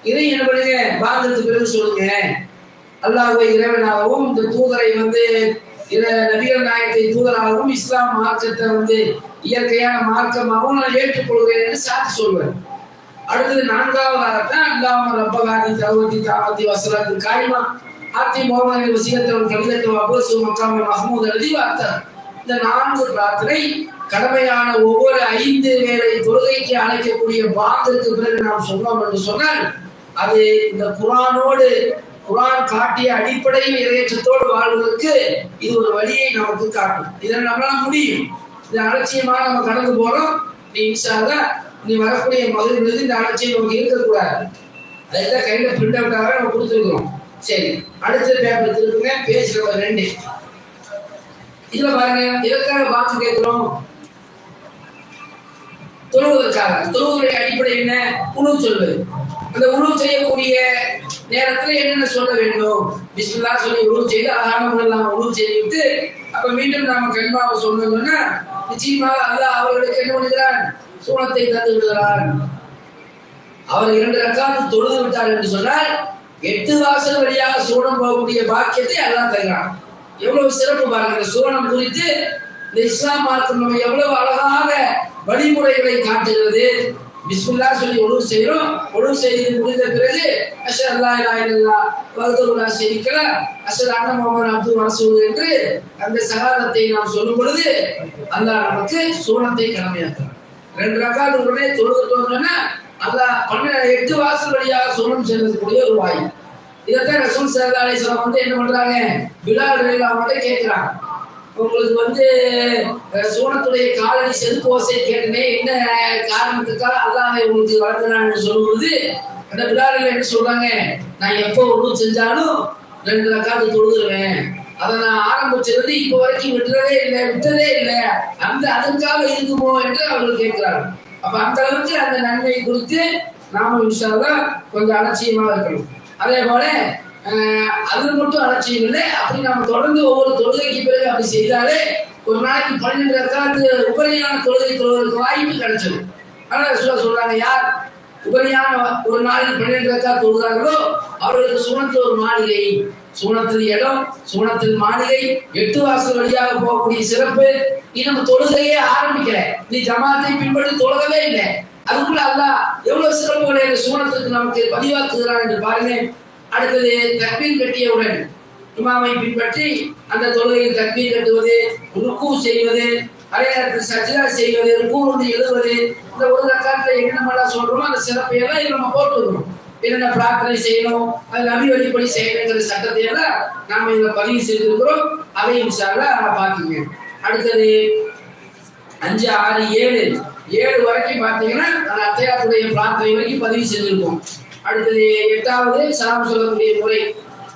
இதை என்ன பண்ணுங்க? பாங்கத்துக்கு பிறகு சொல்லுங்க, அல்லாஹ்வை இறைவனாகவும் இந்த தூதரை வந்து நபிகள் நாயகத்தை தூதராகவும் இஸ்லாம் மார்க்கத்தை வந்து இயற்கையான மார்க்கமாகவும் நான் ஏற்றுக்கொள்கிறேன் என்று சாட்சி சொல்வேன். அடுத்தது 4வதாகத்தான் அல்லாஹ் ரப்பகாதி தௌஹீதி தாமதி வஸலாத்து காயிமா ஆத்தி முஹம்மது வஸீலத்தல் கலிலத்து வபஸு மகாம மஹ்மூத் அலி வாத்தா. இந்த 4 பிரார்த்தனை கடமையான ஒவ்வொரு 5 வேளை தொழுகைக்கு அழைக்கக்கூடிய பாங்கிற்கு பிறகு நாம் சொன்னோம் என்று சொன்னால் அது இந்த குர்ஆனோடு, குர்ஆன் காட்டிய அடிப்படையில் இறையச்சத்தோடு வாழ்வதற்கு இது ஒரு வழியை நமக்கு காட்டும். இதை நம்மளால முடியும். இந்த அலட்சியமா நம்ம கடந்து போறோம். நீ இன்ஷா அல்லாஹ் நீ வரக்கூடிய மகிழ்வு இந்த அலட்சியம் நமக்கு இருக்கக்கூடாது. அதைத்தான் கையில பிரிண்ட் அவுட்டாக நம்ம கொடுத்துருக்கிறோம். சரி, அடுத்த பேப்பர் திருப்புங்க. Page number 2. இதுல பாருங்க, எதற்காக பாங்கு கேட்கிறோம்? தொழுவதற்காக. தொழுவதுடைய அடிப்படை என்ன? உணவு சொல்வது. அந்த உணவு செய்யக்கூடிய நேரத்துல என்னென்ன சொல்ல வேண்டும், பிஸ்மில்லா சொல்லி உருவம் செய்து அழகான முறையில் உருவம் செய்துவிட்டு அப்ப மீண்டும் நாம கலிமாவை சொன்னோம்னா நிச்சயமாக அல்லாஹ் அவர்களுக்கு என்ன பண்ணுகிறான், சூனத்தை தந்து விடுகிறான். அவர் 2 ரக்காத்து தொழுது விட்டார் என்று சொன்னால் 8 வாசல் வழியாக சூனம் போகக்கூடிய பாக்கியத்தை அல்லாஹ் தருகிறான். எவ்வளவு சிறப்பு பாருங்க. இந்த சூனம் குறித்து இந்த இஸ்லாம் மார்க்கம் நம்ம எவ்வளவு அழகாக வழிமுறைகளை காட்டுகிறது. பிஸ்மில்லா சொல்லி ஒழுங்கு செய்யறோம். ஒழுங்கு செய்து முடிந்த பிறகு அஷ்ஹது அல்லா இலாஹா இல்லல்லாஹ் வஹ்தஹு லா ஷரீக லஹ் அஷ்ஹது அன்ன முஹம்மதன் அப்துஹு வ ரசூலுஹு என்று அந்த ஷஹாதத்தை நாம் சொல்லும் பொழுது அல்லாஹ் நமக்கு சூனத்தை கடமையாக்குறான். 2 ரக்காத் உடனே தொழுதுட்டோம்னா அல்லாஹ் 8 வாசல் வழியாக சூனம் செல்லக்கூடிய ஒரு வாய்ப்பு. இதைத்தான் ரசூல் ஸல்லல்லாஹு அலைஹி வஸல்லம் வந்து என்ன பண்றாங்க, பிலால் ரலியல்லாஹு அன்ஹு கேட்கிறாங்க, உங்களுக்கு வந்து சூனத்துடைய காலடி செருப்பு ஓசை கேட்டனே, என்ன காரணத்துக்காக அல்லாஹ் உங்களுக்கு வளர்க்கிறான்னு சொல்லும்போது அந்த பிலால் என்ன சொல்றாங்க, நான் எப்போ ஒழுங்கு செஞ்சாலும் 2 ரக்காத்து தொழுதுருவேன். அதை நான் ஆரம்பிச்சது இப்போ வரைக்கும் விட்டதே இல்லை, அந்த அதுக்காக இருக்குமோ என்று அவர்கள் கேட்கிறார்கள். அப்ப அந்த அளவுக்கு அந்த நன்மை குறித்து நாம இன்ஷா அல்லாஹ் கொஞ்சம் அலட்சியமா இருக்கணும். அதே போல அது மட்டும் அலட்சியம் இல்லை, அப்படி நாம தொடர்ந்து ஒவ்வொரு தொழுகைக்கு பிறகு அப்படி செய்தாலே ஒரு நாளைக்கு 12 ரக்காத்து உபரியான தொழுகை தொழுவதற்கு வாய்ப்பு கிடைச்சிடும். ஆனால் சொல்றாங்க, யார் உபரியான ஒரு நாளில் 12 ரக்காத்து தொழுகிறார்களோ அவர்களுக்கு சூனத்தில் ஒரு மாளிகை, சூனத்தில் இடம், சூனத்தில் மாளிகை, 8 வாசல் வழியாக போகக்கூடிய சிறப்பு. நீ நம்ம தொழுகையே ஆரம்பிக்கல, நீ ஜமாத்தை பின்பற்றி தொழுகவே இல்லை, அதுக்குள்ள அல்லாஹ் எவ்வளவு சிறப்புகளை இந்த சூனத்துக்கு நமக்கு பதிவாக்குகிறான் என்று பாருங்க. அடுத்தது தக்பீர் கட்டியவுடன் இமாமை பின்பற்றி அந்த தொழுகையில் தக்பீர் கட்டுவது, ருக்கு செய்வது, அதே நேரத்தில் சஜ்தா செய்வது, ருக்குவிலிருந்து எழுவது, இந்த ஒரு ரக்காத்துல என்னென்னலாம் சொல்றோமோ அந்த சிறப்பை எல்லாம் நம்ம போட்டுக்கணும். என்னென்ன பிரார்த்தனை செய்யணும், அது நபி வழிபடி செய்யணுங்கிற சட்டத்தை எல்லாம் நாம இதில் பதிவு செய்திருக்கிறோம். அதை இன்ஷா அல்லாஹ் பார்த்துங்க. அடுத்தது 5, 6, 7 வரைக்கும் பார்த்தீங்கன்னா அந்த அத்தையாருடைய பிரார்த்தனை வரைக்கும் பதிவு செஞ்சிருக்கோம். அடுத்தது 8வது சலாம் சொல்லக்கூடிய முறை.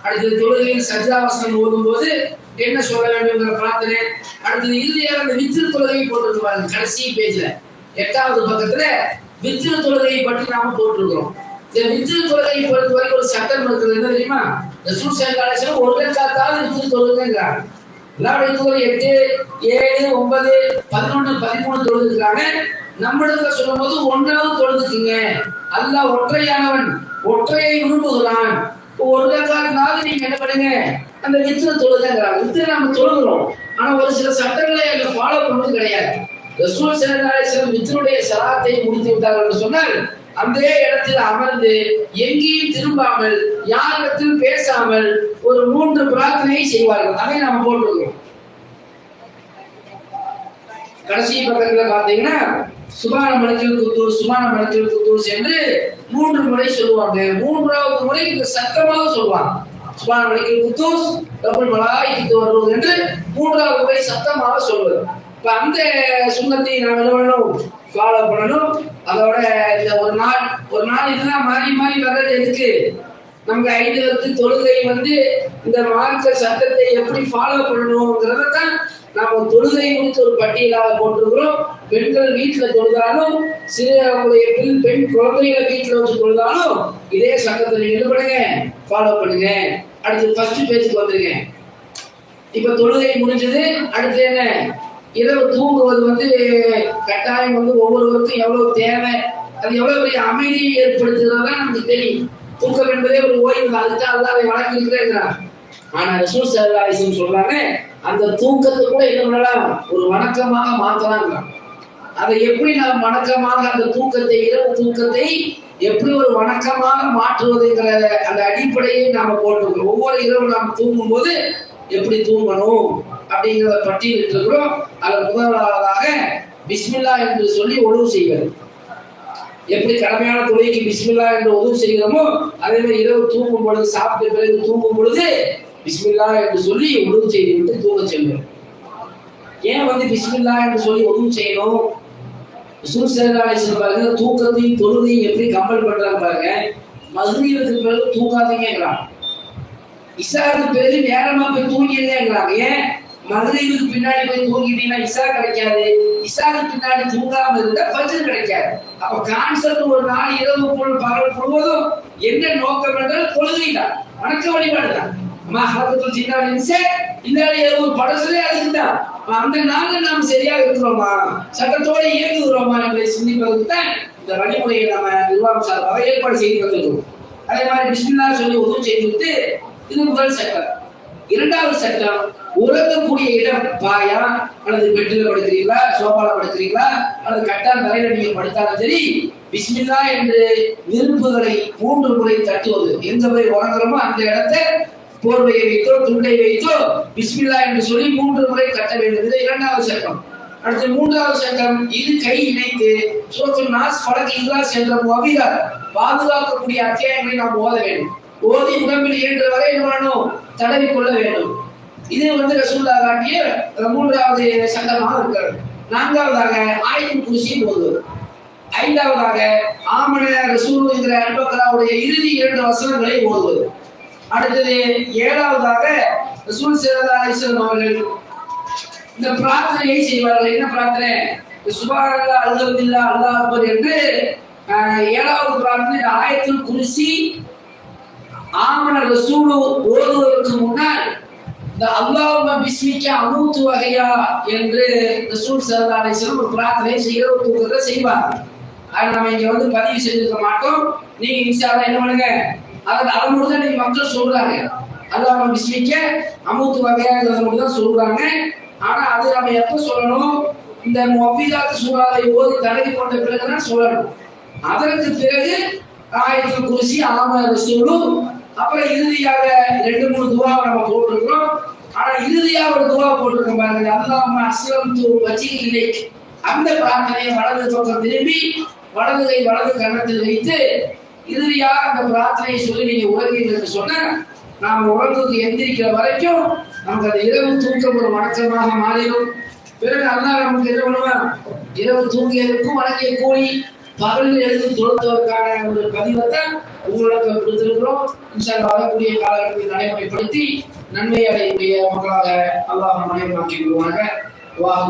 அடுத்தது தொழுகையில் சஜ்தா வசனம் ஓதும் போது என்ன சொல்ல வேண்டும்ங்கிற பிரார்த்தனை. அடுத்தது இறுதியாக அந்த வித்ரு தொழுகையை போட்டிருப்பாங்க கடைசி பேஜ்ல 8வது பக்கத்துல வித்ரு தொழுகையை பற்றி நாம போட்டிருக்கிறோம். இந்த வித்ரு தொழுகையை பொறுத்த வரைக்கும் ஒரு சட்டம் இருக்குது. என்ன தெரியுமா, ரசூல் ஸல்லல்லாஹு அலைஹி வஸல்லம் 1 ரக்காத்தாவது வித்ரு தொழுகைங்கிறாங்க. எல்லாருடைய தொழுகை 8, 7, 9, 11, 13 தொழுதுக்கிறாங்க. நம்மிடத்துல சொல்லும் போது 1வது தொழுதுக்குங்க. அல்லாஹ் ஒற்றையானவன், ஒற்றையை விரும்புகிறான். 1 ரக்காத்தாவது நீங்க என்ன பண்ணுங்க, அந்த வித்ரு தொழுகைங்கிறாங்க. வித்ரு நாம தொழுகிறோம், ஆனா ஒரு சில சட்டங்களை அங்க ஃபாலோ பண்ணுவது கிடையாது. ரசூல் ஸல்லல்லாஹு அலைஹி வஸல்லம் வித்ருடைய ஸலாத்தை முடித்து விட்டார்கள் என்று சொன்னால் அந்த இடத்தில் அமர்ந்து எங்கேயும் திரும்பாமல் யாரிடத்தில் பேசாமல் ஒரு 3 பிரார்த்தனையை செய்வார்கள். அதை நாம போட்டுருக்கோம். கடைசி பக்கத்துல பாத்தீங்கன்னா சுபான மலக்கில் குத்தூர், சுபான மலக்கில் குத்தூர் என்று 3 முறை சொல்லுவாங்க. 3வது முறை சத்தமாக சொல்லுவாங்க, சுபான மலக்கில் குத்தூர் ரப்புல் மலாயிகத்து வருவது என்று 3வது முறை சத்தமாக சொல்வது. இப்ப அந்த சுன்னத்தை நாம் என்ன பண்ணணும், ஃபாலோ பண்ணணும். அதோட இந்த ஒரு நாள் இதெல்லாம் மாறி வர்றது எதுக்கு, நமக்கு 5 வக்து தொழுகை வந்து இந்த மார்க்க சட்டத்தை எப்படி ஃபாலோ பண்ணணுங்கிறத தான் நாம தொழுகை குறித்து ஒரு பட்டியலாக போட்டிருக்கிறோம். பெண்கள் வீட்டில் தொழுதாலும், சிறுடைய பெண் குழந்தைகளை வீட்டில் வச்சு தொழுதாலும் இதே சட்டத்தை நீங்க என்ன பண்ணுங்க, ஃபாலோ பண்ணுங்க. அடுத்து ஃபர்ஸ்ட் பேஜுக்கு வந்துருங்க. இப்ப தொழுகை முடிஞ்சது. அடுத்து என்ன, இரவு தூங்குவது வந்து கட்டாயம் வந்து ஒவ்வொருவருக்கும் எவ்வளவு தேவை, அது எவ்வளவு பெரிய அமைதியை ஏற்படுத்துகிறதா நமக்கு தெரியும். தூக்கம் என்பதே ஒரு ஓய்வு, அதுக்கு அல்லாஹ் அதை வழங்கியிருக்கிறார். ஆனா ரசூல் ஸல்லல்லாஹு அலைஹி வஸல்லம் சொல்றாங்க, அந்த தூக்கத்தை கூட என்ன பண்ணலாம், ஒரு வணக்கமாக மாற்றலாம். அதை எப்படி நாம் வணக்கமாக அந்த தூக்கத்தை, இரவு தூக்கத்தை எப்படி ஒரு வணக்கமாக மாற்றுவதுங்கிற அந்த அடிப்படையை நாம போட்டுக்கிறோம். ஒவ்வொரு இரவு நாம் தூங்கும் போது எப்படி தூங்கணும் அப்படிங்கிறத பட்டியலிட்டு இருக்கிறோம். அதில் முதலாவதாக பிஸ்மில்லா என்று சொல்லி ஒழுங்கு செய்வது. எப்படி கடமையான தொழுகைக்கு பிஸ்மில்லா என்று ஒழுங்கு செய்கிறோமோ அதே மாதிரி இரவு தூங்கும் பொழுது, சாப்பிட்ட பிறகு தூங்கும் பொழுது பிஸ்மில்லா என்று சொல்லி ஒழுங்கு செய்து விட்டு தூங்க செல்வோம். ஏன் வந்து பிஸ்மில்லா என்று சொல்லி ஒழுங்கு செய்யணும், ரசூல் ஸல்லல்லாஹு அலைஹி வஸல்லம் பாருங்க தூக்கத்தையும் தொழுகையும் எப்படி கம்பல் பண்றாங்க பாருங்க. மக்ரிபுக்கு பிறகு தூங்காதீங்கிறாங்க, இஷாவுக்கு பிறகு நேரமா போய் தூங்கிடுங்கிறாங்க. ஏன், மகரிபுக்கு பின்னாடி போய் தூங்கிட்டீங்கன்னா இஷா கிடைக்காது, இஷாக்கு பின்னாடி தூங்காம இருந்தா ஃபஜ்ர் கிடைக்காது. அப்ப கான்செப்ட் ஒரு நாள் இரவு பகல் முழுவதும் என்ன நோக்கம் என்றால் தொழுகை தான், வணக்க வழிபாடு தான். இந்த இரவு படத்திலே அதுக்குதான். அந்த நாள்ல நாம் சரியாக இருக்கிறோமா, சட்டத்தோட இயங்குகிறோமா என்பதை சிந்திப்பதற்கு தான் இந்த வழிமுறையை நம்ம நிர்வாகம் சார்பாக ஏற்பாடு செய்து வந்திருக்கிறோம். அதே மாதிரி பிஸ்மில்லாஹ் சொல்லி உதவி செய்துவிட்டு, இது முதல் சட்டம். இரண்டாவது சட்டம், உறங்கக்கூடிய இடம் பாயா அல்லது பெட்டில் படுக்கிறீங்களா, சோபால படுக்கிறீங்களா அல்லது கட்டால் தரையில நீங்க படுத்தாலும் சரி, பிஸ்மில்லா என்று விரும்புகளை 3 முறை தட்டுவது. எந்த முறை உறங்குறோமோ அந்த இடத்தை போர்வையை வைத்தோ துண்டை வைத்தோ பிஸ்மில்லா என்று சொல்லி 3 முறை கட்ட வேண்டும். இது இரண்டாவது சட்டம். அடுத்து மூன்றாவது சட்டம், இது கை இணைத்து சூரத்துல் நாஸ், ஃபலக், இக்லாஸ் என்ற முஅவ்விதாத் பாதுகாக்கக்கூடிய அத்தியாயங்களை நாம் ஓத வேண்டும். ஓதி உடம்பில் இயன்ற வரை என்ன பண்ணணும், தடவி கொள்ள வேண்டும். இது ரசூலுல்லாஹ் காட்டிய 3வது சட்டமாக இருக்கிறது. 4வதாக ஆயத்துல் குர்சி ஓதுவது. 5வதாக ஆமன ரசூல் என்கிற அல்பக்கராவுடைய இறுதி 2 வசனங்களை ஓதுவது. அடுத்தது 7வதாக ரசூல் ஸல்லல்லாஹு அலைஹி வஸல்லம் அவர்கள் இந்த பிரார்த்தனையை செய்வார்கள். என்ன பிரார்த்தனை? சுப்ஹானல்லாஹ் அல்ஹம்துலில்லாஹ் அல்லாஹ் அக்பர் என்று 7வது பிரார்த்தனை. ஆயத்துல் குர்சி ஆமன ரசூல் ஓதுவதற்கு முன்னால் இந்த அல்லாஹும்ம பிஸ்மிக்க அமூத்து வகையா என்று ரசூல் ஸல்லல்லாஹு அலைஹி வஸல்லம் ஒரு பிரார்த்தனை இரவு தூக்கத்துல செய்வாங்க. அதை நம்ம இங்க பதிவு செஞ்சிருக்க மாட்டோம். நீங்க இன்ஷா அல்லாஹ் என்ன பண்ணுங்க, அதை மட்டும் தான் நீங்க மக்கள் சொல்றாங்க. அல்லாஹும்ம பிஸ்மிக்க அமூத்து வகையாங்கிறத மட்டும் தான் சொல்றாங்க. ஆனா அது நம்ம எப்ப சொல்லணும், இந்த முஅவ்விதாத் சூராவை ஓதி தடவி கொண்ட பிறகுதான் சொல்லணும். அதற்கு பிறகு ஆயத்துல் குர்சி ஆமன ரசூலும், அப்புறம் இறுதியாக 2-3 துவாவை நம்ம போட்டிருக்கிறோம். ஆனா இறுதியாக ஒரு துவா போட்டிருக்கோம் பாருங்க, அல்லாஹும்ம அஸ்லம்து வஜ்ஹி இலைக். அந்த பிரார்த்தனையை வலது பக்கம் திரும்பி வலது கை வலது கன்னத்தில் வைத்து இறுதியாக அந்த பிரார்த்தனையை சொல்லி நீங்க உறங்கீங்கன்னு சொன்னா, நாம் உறங்குக்கு எந்திரிக்கிற வரைக்கும் நமக்கு அந்த இரவு தூக்கம் ஒரு வணக்கமாக மாறிடும். பிறகு அல்லாஹ் நமக்கு என்ன பண்ணுவான், இரவு தூங்கியதற்கும் வணங்கிய கூலி, பகலில் எழுதி தொழுவதற்கான ஒரு பதிவைத்தான் உங்களுக்கு கொடுத்திருக்கிறோம். இன்ஷா அல்லாஹ் வரக்கூடிய காலகட்டத்தில் நடைமுறைப்படுத்தி நன்மை அடையக்கூடிய மக்களாக அல்லாஹ் மனைவியாக்கி விடுவாங்க. வாஹ்